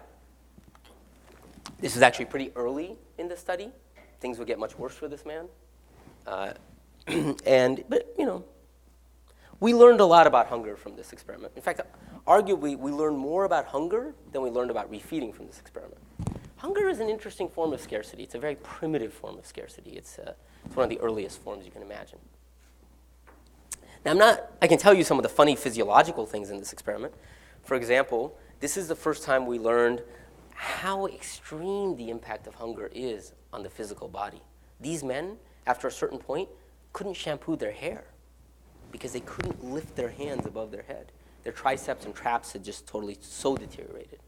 This is actually pretty early in the study. Things would get much worse for this man. But we learned a lot about hunger from this experiment. In fact, arguably, we learned more about hunger than we learned about refeeding from this experiment. Hunger is an interesting form of scarcity. It's a very primitive form of scarcity. It's one of the earliest forms you can imagine. Now, I can tell you some of the funny physiological things in this experiment. For example, this is the first time we learned how extreme the impact of hunger is on the physical body. These men, after a certain point, couldn't shampoo their hair because they couldn't lift their hands above their head. Their triceps and traps had just totally so deteriorated.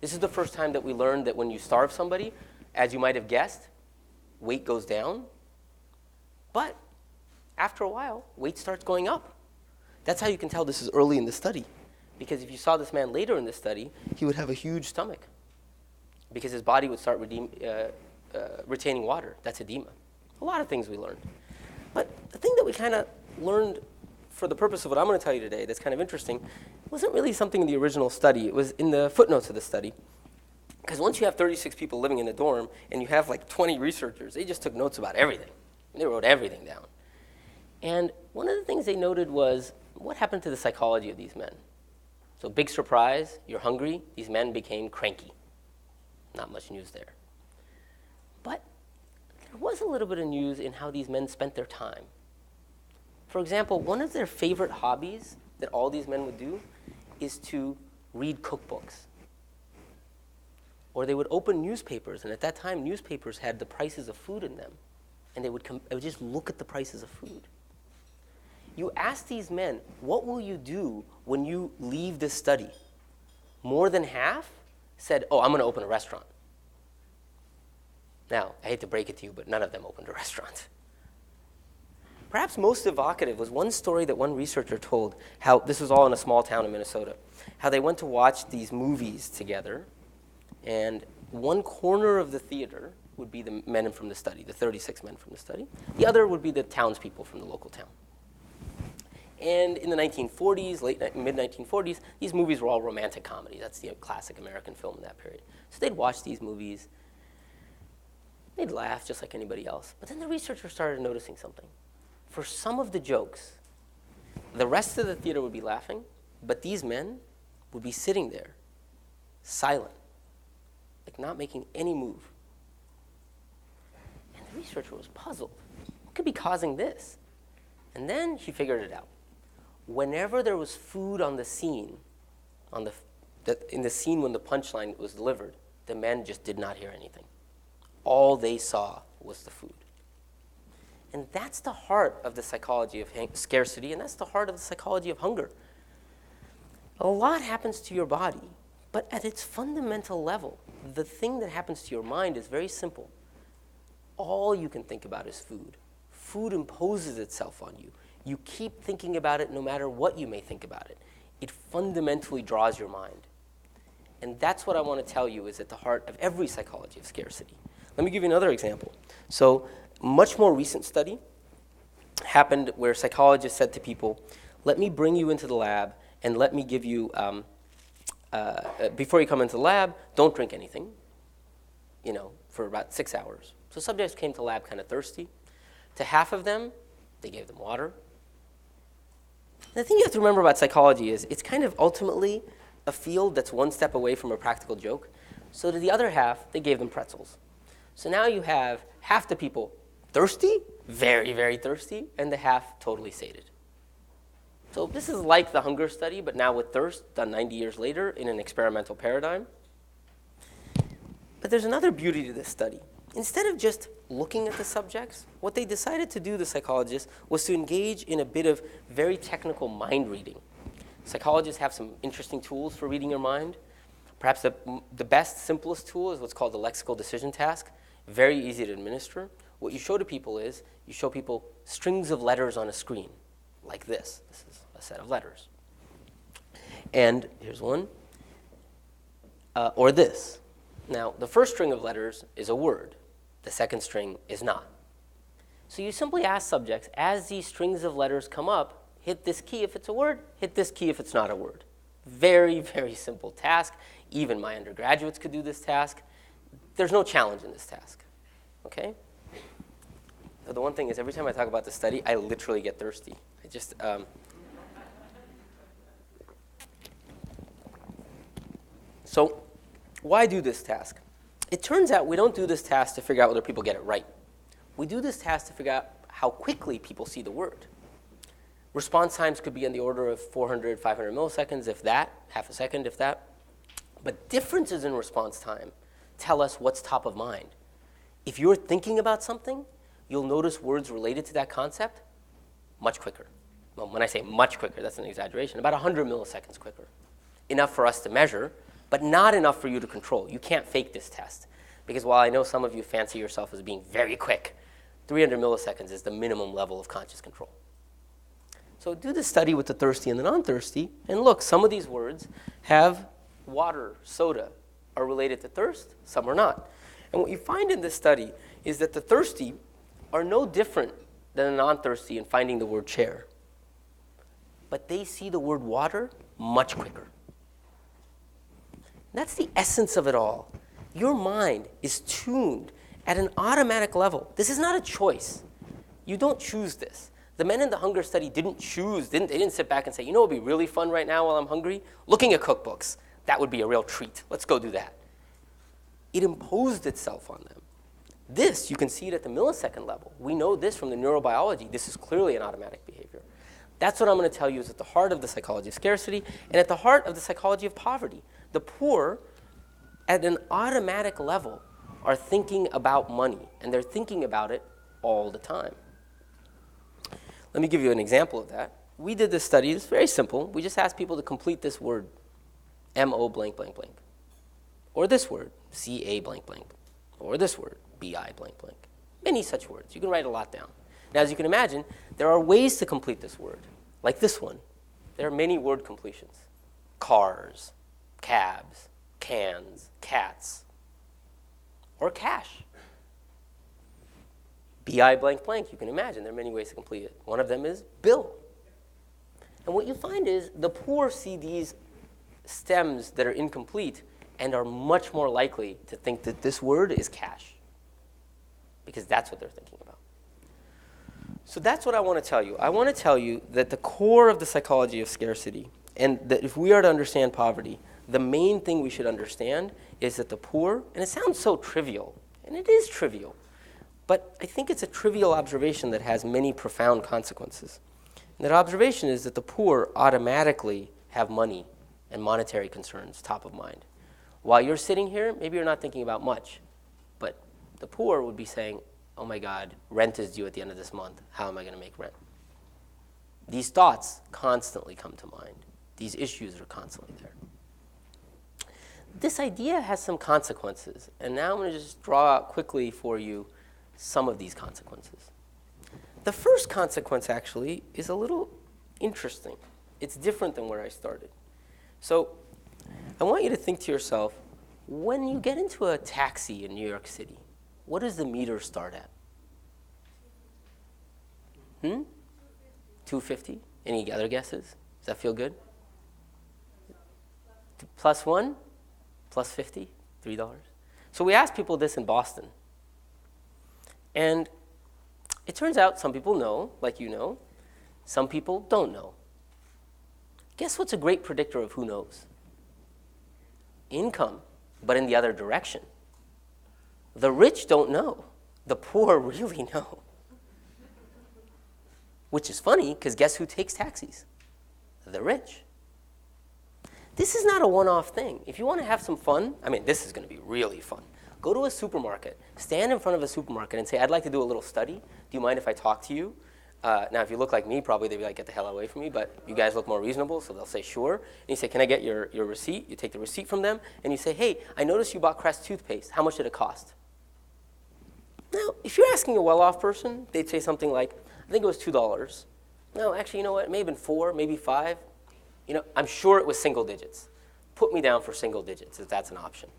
This is the first time that we learned that when you starve somebody, as you might have guessed, weight goes down. But after a while, weight starts going up. That's how you can tell this is early in the study. Because if you saw this man later in the study, he would have a huge stomach because his body would start retaining water. That's edema. A lot of things we learned. But the thing that we kind of learned for the purpose of what I'm going to tell you today that's kind of interesting wasn't really something in the original study. It was in the footnotes of the study. Because once you have 36 people living in a dorm and you have like 20 researchers, they just took notes about everything. They wrote everything down. And one of the things they noted was what happened to the psychology of these men. So big surprise, you're hungry, these men became cranky. Not much news there. But there was a little bit of news in how these men spent their time. For example, one of their favorite hobbies that all these men would do is to read cookbooks. Or they would open newspapers, and at that time, newspapers had the prices of food in them. And they would just look at the prices of food. You ask these men, what will you do when you leave this study? More than half said, oh, I'm going to open a restaurant. Now, I hate to break it to you, but none of them opened a restaurant. Perhaps most evocative was one story that one researcher told, how this was all in a small town in Minnesota, how they went to watch these movies together, and one corner of the theater would be the men from the study, the 36 men from the study. The other would be the townspeople from the local town. And in the 1940s, mid-1940s, these movies were all romantic comedies. That's the classic American film in that period. So they'd watch these movies. They'd laugh just like anybody else. But then the researchers started noticing something. For some of the jokes, the rest of the theater would be laughing, but these men would be sitting there, silent, like not making any move. And the researcher was puzzled. What could be causing this? And then she figured it out. Whenever there was food on the scene, in the scene when the punchline was delivered, the men just did not hear anything. All they saw was the food. And that's the heart of the psychology of scarcity, and that's the heart of the psychology of hunger. A lot happens to your body, but at its fundamental level, the thing that happens to your mind is very simple. All you can think about is food. Food imposes itself on you. You keep thinking about it no matter what you may think about it. It fundamentally draws your mind. And that's what I want to tell you is at the heart of every psychology of scarcity. Let me give you another example. So, much more recent study happened where psychologists said to people, let me bring you into the lab and let me give you, before you come into the lab, don't drink anything, for about 6 hours. So subjects came to the lab kind of thirsty. To half of them, they gave them water. And the thing you have to remember about psychology is it's kind of ultimately a field that's one step away from a practical joke. So to the other half, they gave them pretzels. So now you have half the people thirsty, very, very thirsty, and the half totally sated. So this is like the hunger study, but now with thirst, done 90 years later in an experimental paradigm. But there's another beauty to this study. Instead of just looking at the subjects, what they decided to do, the psychologists, was to engage in a bit of very technical mind reading. Psychologists have some interesting tools for reading your mind. Perhaps the best, simplest tool is what's called the lexical decision task. Very easy to administer. What you show to people is, you show people strings of letters on a screen, like this. This is a set of letters. And here's one. Or this. Now, the first string of letters is a word. The second string is not. So you simply ask subjects, as these strings of letters come up, hit this key if it's a word, hit this key if it's not a word. Very, very simple task. Even my undergraduates could do this task. There's no challenge in this task, okay? So the one thing is, every time I talk about the study, I literally get thirsty. I just, So why do this task? It turns out we don't do this task to figure out whether people get it right. We do this task to figure out how quickly people see the word. Response times could be in the order of 400, 500 milliseconds, if that, half a second, if that. But differences in response time tell us what's top of mind. If you're thinking about something, you'll notice words related to that concept much quicker. Well, when I say much quicker, that's an exaggeration, about 100 milliseconds quicker. Enough for us to measure, but not enough for you to control. You can't fake this test. Because while I know some of you fancy yourself as being very quick, 300 milliseconds is the minimum level of conscious control. So do the study with the thirsty and the non-thirsty, and look, some of these words have water, soda, are related to thirst, some are not. And what you find in this study is that the thirsty are no different than the non-thirsty in finding the word chair. But they see the word water much quicker. That's the essence of it all. Your mind is tuned at an automatic level. This is not a choice. You don't choose this. The men in the hunger study didn't choose, they didn't sit back and say, what would be really fun right now while I'm hungry? Looking at cookbooks. That would be a real treat. Let's go do that. It imposed itself on them. This, you can see it at the millisecond level. We know this from the neurobiology. This is clearly an automatic behavior. That's what I'm going to tell you is at the heart of the psychology of scarcity and at the heart of the psychology of poverty. The poor, at an automatic level, are thinking about money, and they're thinking about it all the time. Let me give you an example of that. We did this study. It's very simple. We just asked people to complete this word, M-O blank, blank, blank. Or this word, C-A blank, blank. Or this word, B-I blank, blank. Many such words. You can write a lot down. Now, as you can imagine, there are ways to complete this word, like this one. There are many word completions. Cars, cabs, cans, cats, or cash. B-I blank blank, you can imagine there are many ways to complete it. One of them is bill. And what you find is the poor see these stems that are incomplete and are much more likely to think that this word is cash, because that's what they're thinking about. So that's what I want to tell you. I want to tell you that the core of the psychology of scarcity And that if we are to understand poverty, the main thing we should understand is that the poor, and it sounds so trivial, and it is trivial, but I think it's a trivial observation that has many profound consequences. And that observation is that the poor automatically have money and monetary concerns top of mind. While you're sitting here, maybe you're not thinking about much, but the poor would be saying, oh my God, rent is due at the end of this month. How am I going to make rent? These thoughts constantly come to mind. These issues are constantly there. This idea has some consequences, and now I'm going to just draw out quickly for you some of these consequences. The first consequence, actually, is a little interesting. It's different than where I started. So I want you to think to yourself, when you get into a taxi in New York City, what does the meter start at? $2.50? Any other guesses? Does that feel good? Plus one? Plus 50? $3? So we asked people this in Boston. And it turns out some people know, like you know. Some people don't know. Guess what's a great predictor of who knows? Income, but in the other direction. The rich don't know. The poor really know. Which is funny, because guess who takes taxis? The rich. This is not a one-off thing. If you want to have some fun, I mean, this is going to be really fun. Go to a supermarket, stand in front of a supermarket and say, I'd like to do a little study. Do you mind if I talk to you? Now, if you look like me, probably they'd be like, get the hell away from me, but you guys look more reasonable, so they'll say, sure. And you say, can I get your receipt? You take the receipt from them, and you say, hey, I noticed you bought Crest toothpaste. How much did it cost? Now, if you're asking a well-off person, they'd say something like, I think it was $2. No, actually, you know what? It may have been 4, maybe 5. You know, I'm sure it was single digits. Put me down for single digits if that's an option.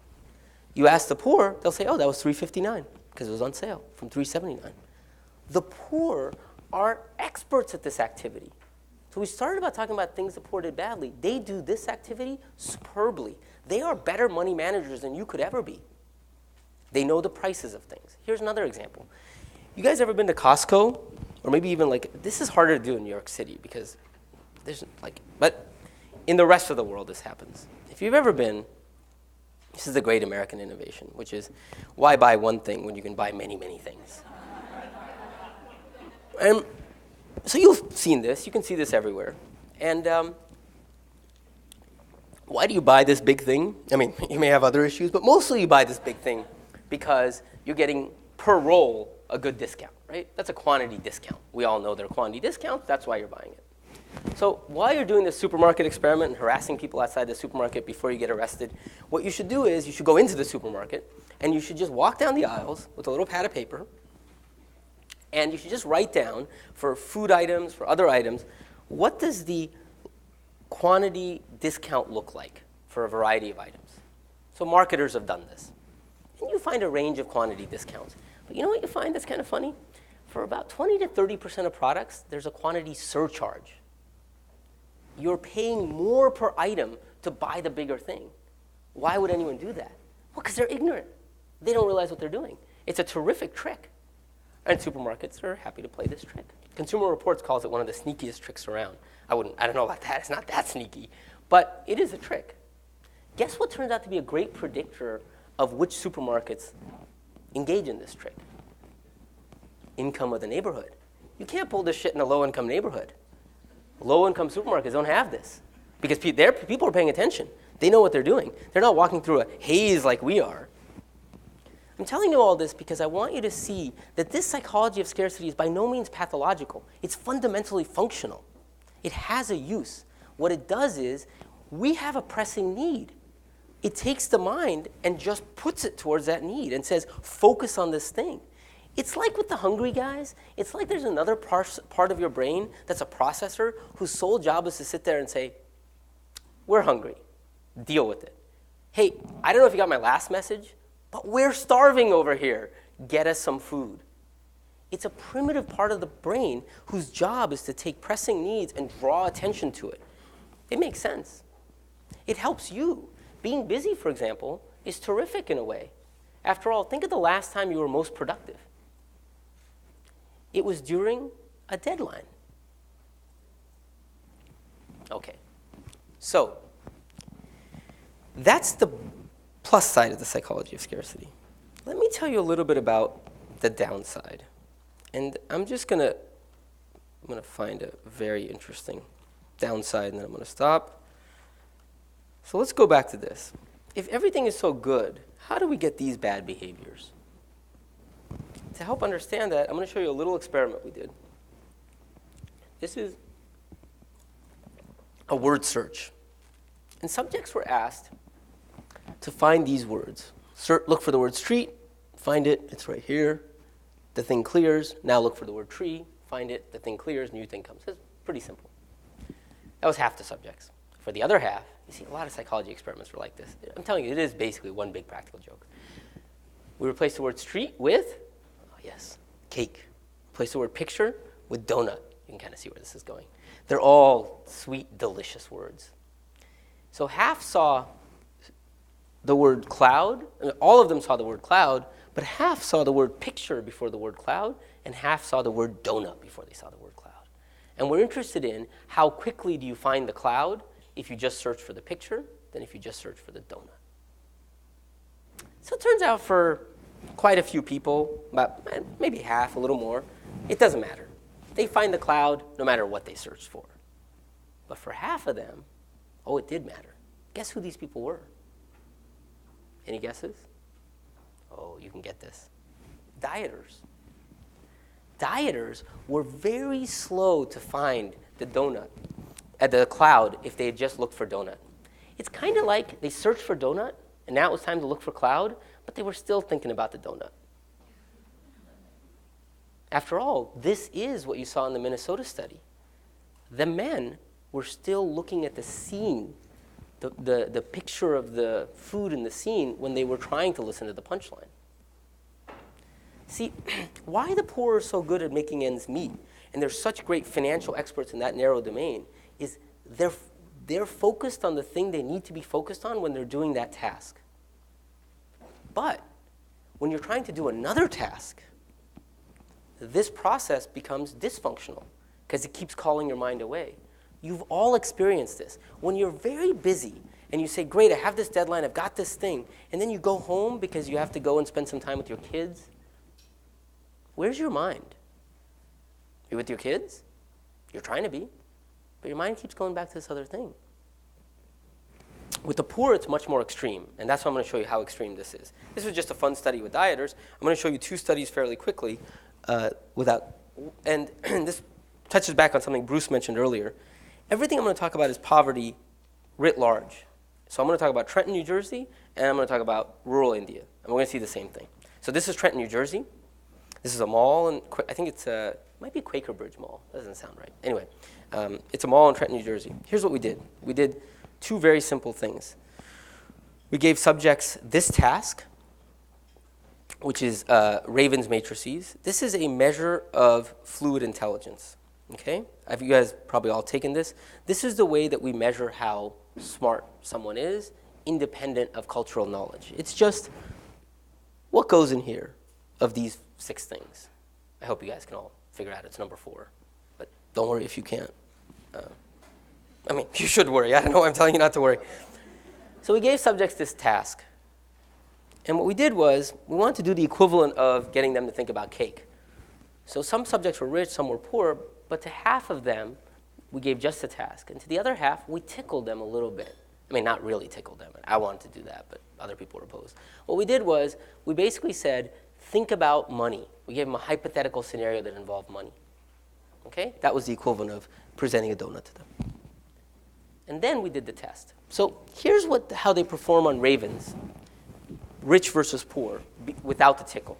You ask the poor, they'll say, oh, that was $3.59 because it was on sale from $3.79. The poor are experts at this activity. So we started about talking about things the poor did badly. They do this activity superbly. They are better money managers than you could ever be. They know the prices of things. Here's another example. You guys ever been to Costco? Or maybe even like, this is harder to do in New York City because there's like, but in the rest of the world this happens. If you've ever been, this is the great American innovation, which is why buy one thing when you can buy many, many things? And so you've seen this. You can see this everywhere. And why do you buy this big thing? I mean, you may have other issues, but mostly you buy this big thing because you're getting per roll a good discount, right? That's a quantity discount. We all know they're quantity discounts. That's why you're buying it. So while you're doing this supermarket experiment and harassing people outside the supermarket before you get arrested, what you should do is you should go into the supermarket and you should just walk down the aisles with a little pad of paper and you should just write down for food items, for other items, what does the quantity discount look like for a variety of items? So marketers have done this. And you find a range of quantity discounts. But you know what you find that's kind of funny? For about 20 to 30% of products, there's a quantity surcharge. You're paying more per item to buy the bigger thing. Why would anyone do that? Well, because they're ignorant. They don't realize what they're doing. It's a terrific trick. And supermarkets are happy to play this trick. Consumer Reports calls it one of the sneakiest tricks around. I don't know about that. It's not that sneaky. But it is a trick. Guess what turns out to be a great predictor of which supermarkets engage in this trick? Income of the neighborhood. You can't pull this shit in a low-income neighborhood. Low-income supermarkets don't have this because people are paying attention. They know what they're doing. They're not walking through a haze like we are. I'm telling you all this because I want you to see that this psychology of scarcity is by no means pathological. It's fundamentally functional. It has a use. What it does is we have a pressing need. It takes the mind and just puts it towards that need and says, focus on this thing. It's like with the hungry guys. It's like there's another part of your brain that's a processor whose sole job is to sit there and say, we're hungry. Deal with it. Hey, I don't know if you got my last message, but we're starving over here. Get us some food. It's a primitive part of the brain whose job is to take pressing needs and draw attention to it. It makes sense. It helps you. Being busy, for example, is terrific in a way. After all, think of the last time you were most productive. It was during a deadline. Okay. So that's the plus side of the psychology of scarcity. Let me tell you a little bit about the downside. And I'm going to find a very interesting downside, and then I'm going to stop. So let's go back to this. If everything is so good, how do we get these bad behaviors? To help understand that, I'm going to show you a little experiment we did. This is a word search. And subjects were asked to find these words. Look for the word street, find it, it's right here. The thing clears. Now look for the word tree, find it, the thing clears, new thing comes. It's pretty simple. That was half the subjects. For the other half, you see a lot of psychology experiments were like this. I'm telling you, it is basically one big practical joke. We replaced the word street with, oh yes, cake. Replace the word picture with donut. You can kind of see where this is going. They're all sweet, delicious words. So half saw the word cloud. All of them saw the word cloud, but half saw the word picture before the word cloud, and half saw the word donut before they saw the word cloud. And we're interested in how quickly do you find the cloud if you just search for the picture than if you just search for the donut. So it turns out for quite a few people, about maybe half, a little more, it doesn't matter. They find the cloud no matter what they searched for. But for half of them, oh, it did matter. Guess who these people were? Any guesses? Oh, you can get this. Dieters. Dieters were very slow to find the donut, the cloud, if they had just looked for donut. It's kind of like they searched for donut, and now it was time to look for cloud, but they were still thinking about the donut. After all, this is what you saw in the Minnesota study. The men were still looking at the scene, the picture of the food in the scene when they were trying to listen to the punchline. See, why the poor are so good at making ends meet, and they're such great financial experts in that narrow domain, is they're focused on the thing they need to be focused on when they're doing that task. But when you're trying to do another task, this process becomes dysfunctional because it keeps calling your mind away. You've all experienced this. When you're very busy and you say, great, I have this deadline, I've got this thing, and then you go home because you have to go and spend some time with your kids, where's your mind? You're with your kids? You're trying to be. But your mind keeps going back to this other thing. With the poor, it's much more extreme, and that's why I'm going to show you how extreme this is. This was just a fun study with dieters. I'm going to show you two studies fairly quickly, and this touches back on something Bruce mentioned earlier. Everything I'm going to talk about is poverty writ large. So I'm going to talk about Trenton, New Jersey, and I'm going to talk about rural India, and we're going to see the same thing. So this is Trenton, New Jersey. This is a mall, and I think it might be Quaker Bridge Mall. That doesn't sound right. Anyway, it's a mall in Trenton, New Jersey. Here's what we did. We did two very simple things. We gave subjects this task, which is Raven's matrices. This is a measure of fluid intelligence. Okay? You guys probably all taken this. This is the way that we measure how smart someone is, independent of cultural knowledge. It's just what goes in here of these 6 things. I hope you guys can all figure out it's number 4. But don't worry if you can't. You should worry. I don't know why I'm telling you not to worry. So we gave subjects this task. And what we did was we wanted to do the equivalent of getting them to think about cake. So some subjects were rich, some were poor, but to half of them, we gave just a task. And to the other half, we tickled them a little bit. Not really tickled them. I wanted to do that, but other people were opposed. What we did was we basically said, think about money. We gave them a hypothetical scenario that involved money. Okay? That was the equivalent of presenting a donut to them. And then we did the test. So here's how they perform on Ravens, rich versus poor, without the tickle.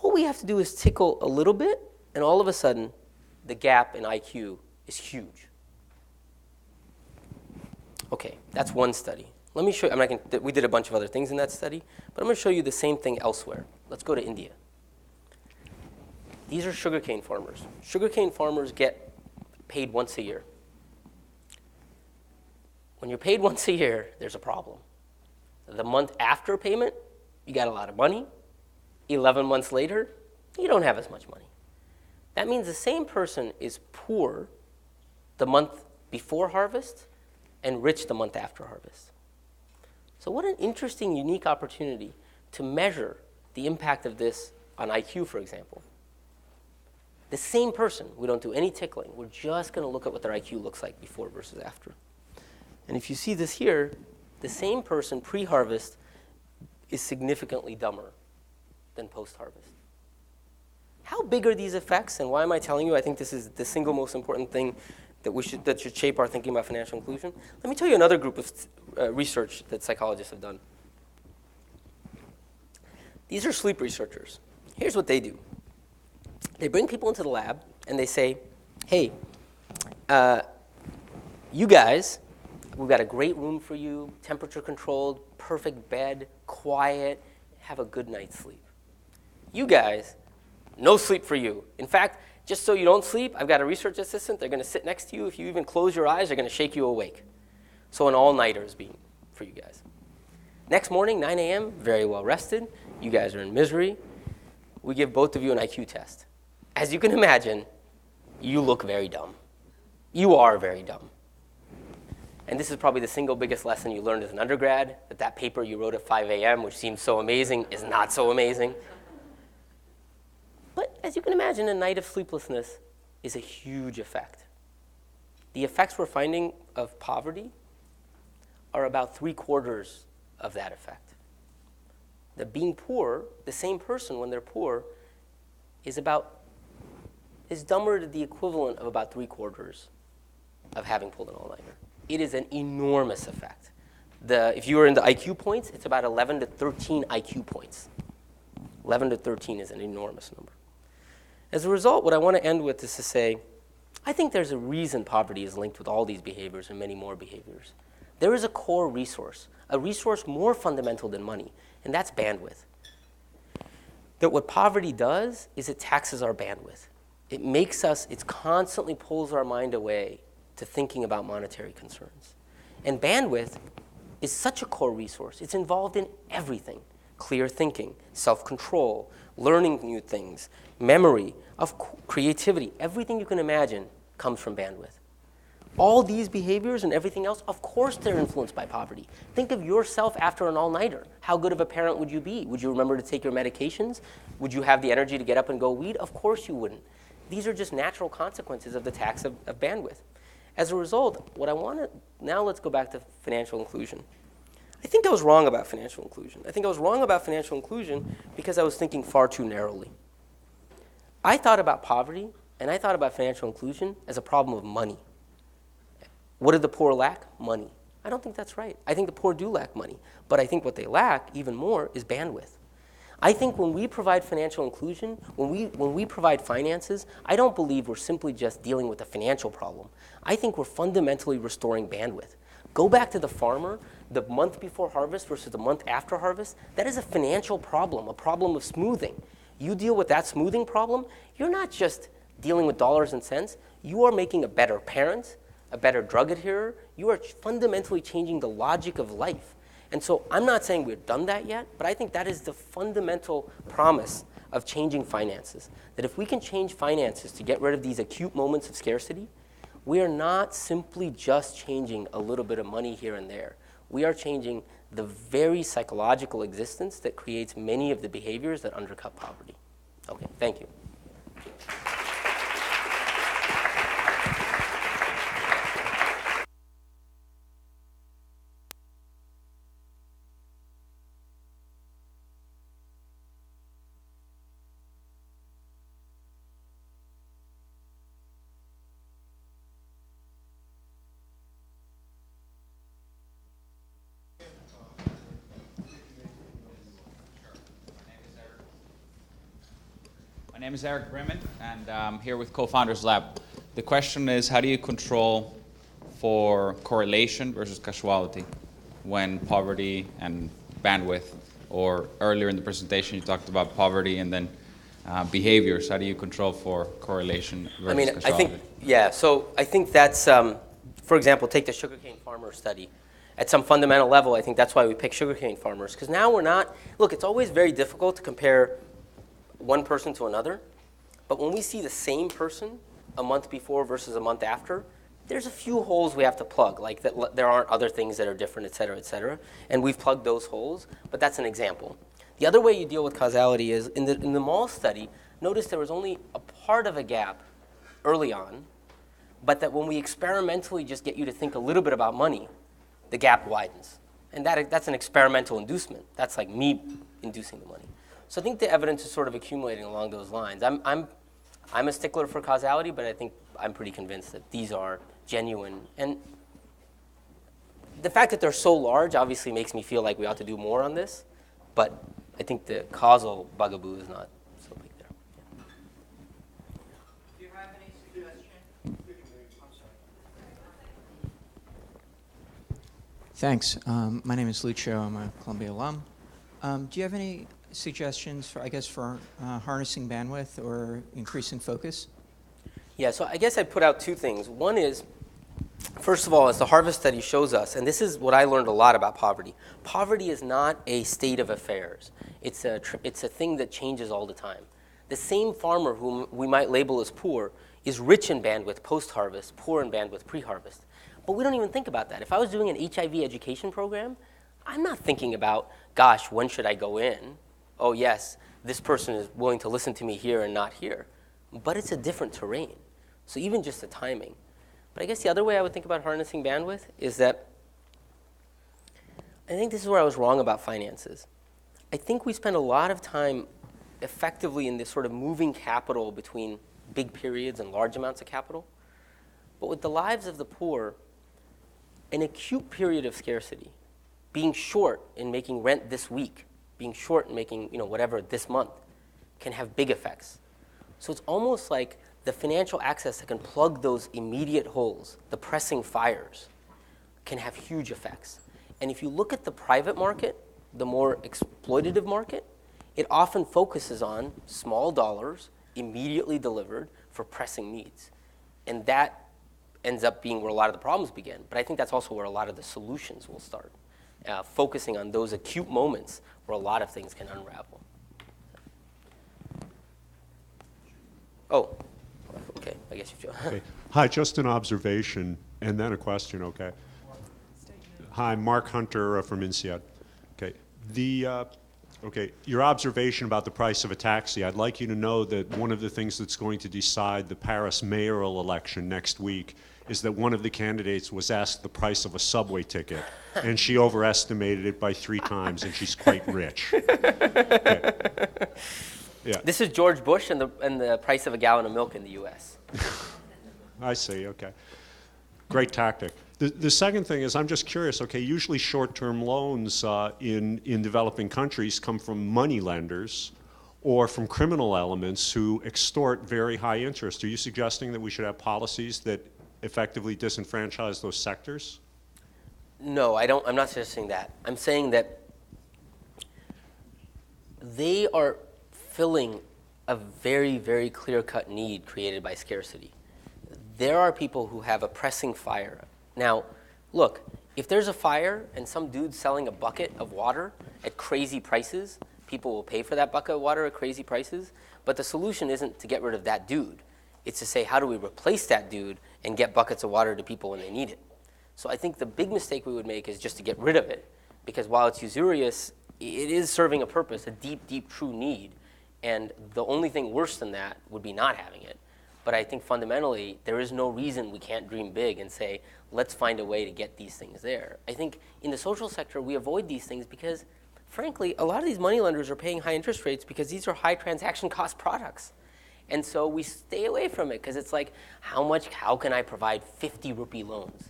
All we have to do is tickle a little bit, and all of a sudden, the gap in IQ is huge. Okay, that's one study. Let me show you. We did a bunch of other things in that study, but I'm going to show you the same thing elsewhere. Let's go to India. These are sugarcane farmers. Sugarcane farmers get paid once a year. When you're paid once a year, there's a problem. The month after payment, you got a lot of money. 11 months later, you don't have as much money. That means the same person is poor the month before harvest and rich the month after harvest. So what an interesting, unique opportunity to measure the impact of this on IQ, for example. The same person, we don't do any tickling. We're just going to look at what their IQ looks like before versus after. And if you see this here, the same person pre-harvest is significantly dumber than post-harvest. How big are these effects, and why am I telling you I think this is the single most important thing that should shape our thinking about financial inclusion? Let me tell you another group of research that psychologists have done. These are sleep researchers. Here's what they do. They bring people into the lab, and they say, hey, you guys, we've got a great room for you, temperature controlled, perfect bed, quiet, have a good night's sleep. You guys, no sleep for you. In fact, just so you don't sleep, I've got a research assistant. They're going to sit next to you. If you even close your eyes, they're going to shake you awake. So an all-nighter is being for you guys. Next morning, 9 a.m., very well rested. You guys are in misery. We give both of you an IQ test. As you can imagine, you look very dumb. You are very dumb. And this is probably the single biggest lesson you learned as an undergrad, that paper you wrote at 5 a.m., which seems so amazing, is not so amazing. But as you can imagine, a night of sleeplessness is a huge effect. The effects we're finding of poverty are about 3/4 of that effect. The being poor, the same person when they're poor, is dumber to the equivalent of about 3/4 of having pulled an all-nighter. It is an enormous effect. If you were in the IQ points, it's about 11 to 13 IQ points. 11 to 13 is an enormous number. As a result, what I want to end with is to say, I think there's a reason poverty is linked with all these behaviors and many more behaviors. There is a core resource, a resource more fundamental than money, and that's bandwidth. That what poverty does is it taxes our bandwidth. It constantly pulls our mind away to thinking about monetary concerns. And bandwidth is such a core resource. It's involved in everything. Clear thinking, self-control, learning new things, memory, creativity. Everything you can imagine comes from bandwidth. All these behaviors and everything else, of course they're influenced by poverty. Think of yourself after an all-nighter. How good of a parent would you be? Would you remember to take your medications? Would you have the energy to get up and go weed? Of course you wouldn't. These are just natural consequences of the tax of bandwidth. As a result, now let's go back to financial inclusion. I think I was wrong about financial inclusion. I think I was wrong about financial inclusion because I was thinking far too narrowly. I thought about poverty, and I thought about financial inclusion as a problem of money. What do the poor lack? Money. I don't think that's right. I think the poor do lack money. But I think what they lack, even more, is bandwidth. I think when we provide financial inclusion, when we provide finances, I don't believe we're simply just dealing with a financial problem. I think we're fundamentally restoring bandwidth. Go back to the farmer, the month before harvest versus the month after harvest. That is a financial problem, a problem of smoothing. You deal with that smoothing problem, you're not just dealing with dollars and cents. You are making a better parent, a better drug adherer. You are fundamentally changing the logic of life. And so I'm not saying we've done that yet, but I think that is the fundamental promise of changing finances. That if we can change finances to get rid of these acute moments of scarcity, we are not simply just changing a little bit of money here and there. We are changing the very psychological existence that creates many of the behaviors that undercut poverty. Okay, thank you. My name is Eric Bremen, and I'm here with Co-Founders Lab. The question is, how do you control for correlation versus causality when poverty and bandwidth, or earlier in the presentation you talked about poverty and then behaviors. How do you control for correlation versus causality? So I think that's, for example, take the sugarcane farmer study. At some fundamental level, I think that's why we pick sugarcane farmers, because now we're not, look, it's always very difficult to compare one person to another, but when we see the same person a month before versus a month after, there's a few holes we have to plug, like that there aren't other things that are different, et cetera, and we've plugged those holes, but that's an example. The other way you deal with causality is, in the mall study, notice there was only a part of a gap early on, but that when we experimentally just get you to think a little bit about money, the gap widens. And that's an experimental inducement. That's like me inducing the money. So I think the evidence is sort of accumulating along those lines. I'm a stickler for causality, but I think I'm pretty convinced that these are genuine. And the fact that they're so large obviously makes me feel like we ought to do more on this, but I think the causal bugaboo is not so big there. Yeah. Do you have any suggestion? I'm sorry. Thanks. My name is Lucio. I'm a Columbia alum. Do you have any suggestions for harnessing bandwidth or increasing focus? Yeah, so I guess I'd put out two things. One is, first of all, as the Harvest study shows us, and this is what I learned a lot about poverty. Poverty is not a state of affairs. It's a thing that changes all the time. The same farmer whom we might label as poor is rich in bandwidth post-harvest, poor in bandwidth pre-harvest. But we don't even think about that. If I was doing an HIV education program, I'm not thinking about, gosh, when should I go in? Oh, yes, this person is willing to listen to me here and not here. But it's a different terrain. So even just the timing. But I guess the other way I would think about harnessing bandwidth is that I think this is where I was wrong about finances. I think we spend a lot of time effectively in this sort of moving capital between big periods and large amounts of capital. But with the lives of the poor, an acute period of scarcity, being short in making rent this week, being short in making whatever this month, can have big effects. So it's almost like the financial access that can plug those immediate holes, the pressing fires, can have huge effects. And if you look at the private market, the more exploitative market, it often focuses on small dollars immediately delivered for pressing needs. And that ends up being where a lot of the problems begin. But I think that's also where a lot of the solutions will start, focusing on those acute moments where a lot of things can unravel. Oh. Okay, I guess you've Okay. Hi, just an observation and then a question, okay? Hi, Mark Hunter from INSEAD. Okay, your observation about the price of a taxi, I'd like you to know that one of the things that's going to decide the Paris mayoral election next week is that one of the candidates was asked the price of a subway ticket, and she overestimated it by 3 times, and she's quite rich. Okay. Yeah. This is George Bush and the price of a gallon of milk in the U.S. I see, okay. Great tactic. The second thing is I'm just curious, okay, usually short-term loans in developing countries come from money lenders or from criminal elements who extort very high interest. Are you suggesting that we should have policies that effectively disenfranchise those sectors? No, I'm not suggesting that. I'm saying that they are filling a very, very clear-cut need created by scarcity. There are people who have a pressing fire. Now, look, if there's a fire and some dude's selling a bucket of water at crazy prices, people will pay for that bucket of water at crazy prices, but the solution isn't to get rid of that dude. It's to say, how do we replace that dude and get buckets of water to people when they need it? So I think the big mistake we would make is just to get rid of it, because while it's usurious, it is serving a purpose, a deep, deep, true need. And the only thing worse than that would be not having it. But I think fundamentally, there is no reason we can't dream big and say, let's find a way to get these things there. I think in the social sector, we avoid these things because, frankly, a lot of these money lenders are paying high interest rates because these are high transaction cost products. And so we stay away from it because it's like, how can I provide 50 rupee loans?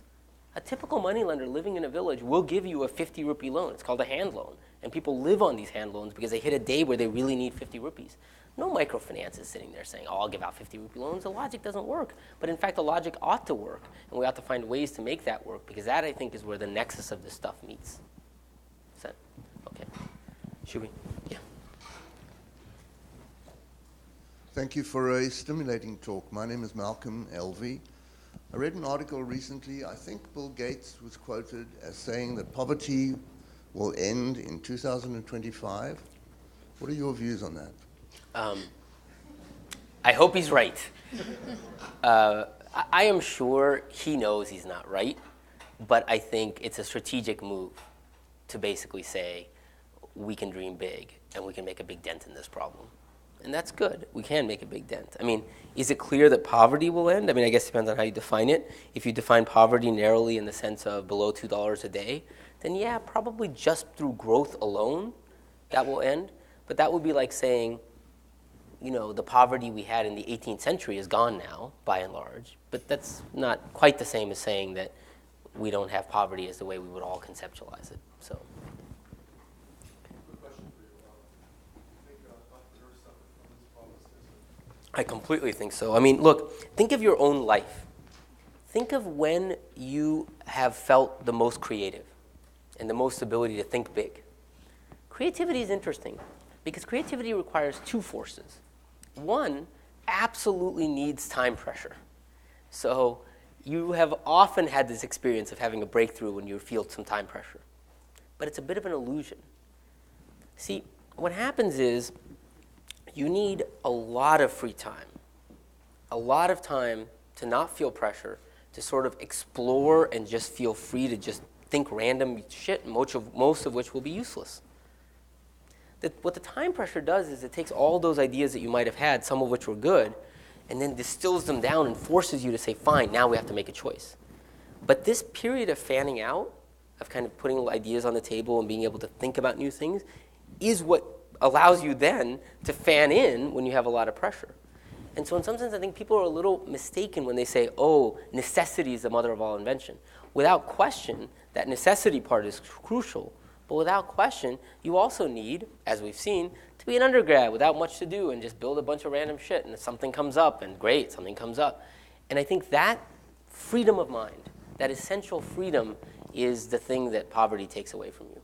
A typical money lender living in a village will give you a 50 rupee loan. It's called a hand loan. And people live on these hand loans because they hit a day where they really need 50 rupees. No microfinance is sitting there saying, oh, I'll give out 50 rupee loans. The logic doesn't work. But in fact, the logic ought to work. And we ought to find ways to make that work because that, I think, is where the nexus of this stuff meets. Is that okay? Should we? Yeah. Thank you for a stimulating talk. My name is Malcolm Elvey. I read an article recently. I think Bill Gates was quoted as saying that poverty will end in 2025. What are your views on that? I hope he's right. I am sure he knows he's not right, but I think it's a strategic move to basically say, we can dream big and we can make a big dent in this problem. And that's good. We can make a big dent. I mean, is it clear that poverty will end? I mean, I guess it depends on how you define it. If you define poverty narrowly in the sense of below $2 a day, then yeah, probably just through growth alone, that will end. But that would be like saying, you know, the poverty we had in the 18th century is gone now, by and large. But that's not quite the same as saying that we don't have poverty as the way we would all conceptualize it. So. I completely think so. I mean, look, think of your own life. Think of when you have felt the most creative and the most ability to think big. Creativity is interesting because creativity requires two forces. One absolutely needs time pressure. So you have often had this experience of having a breakthrough when you feel some time pressure. But it's a bit of an illusion. See, what happens is you need a lot of free time, a lot of time to not feel pressure, to sort of explore and just feel free to just think random shit, most of which will be useless. What the time pressure does is it takes all those ideas that you might have had, some of which were good, and then distills them down and forces you to say, fine, now we have to make a choice. But this period of fanning out, of kind of putting ideas on the table and being able to think about new things, is what allows you then to fan in when you have a lot of pressure. And so in some sense, I think people are a little mistaken when they say, oh, necessity is the mother of all invention. Without question, that necessity part is crucial. But without question, you also need, as we've seen, to be an undergrad without much to do and just build a bunch of random shit. And if something comes up, and great, something comes up. And I think that freedom of mind, that essential freedom, is the thing that poverty takes away from you.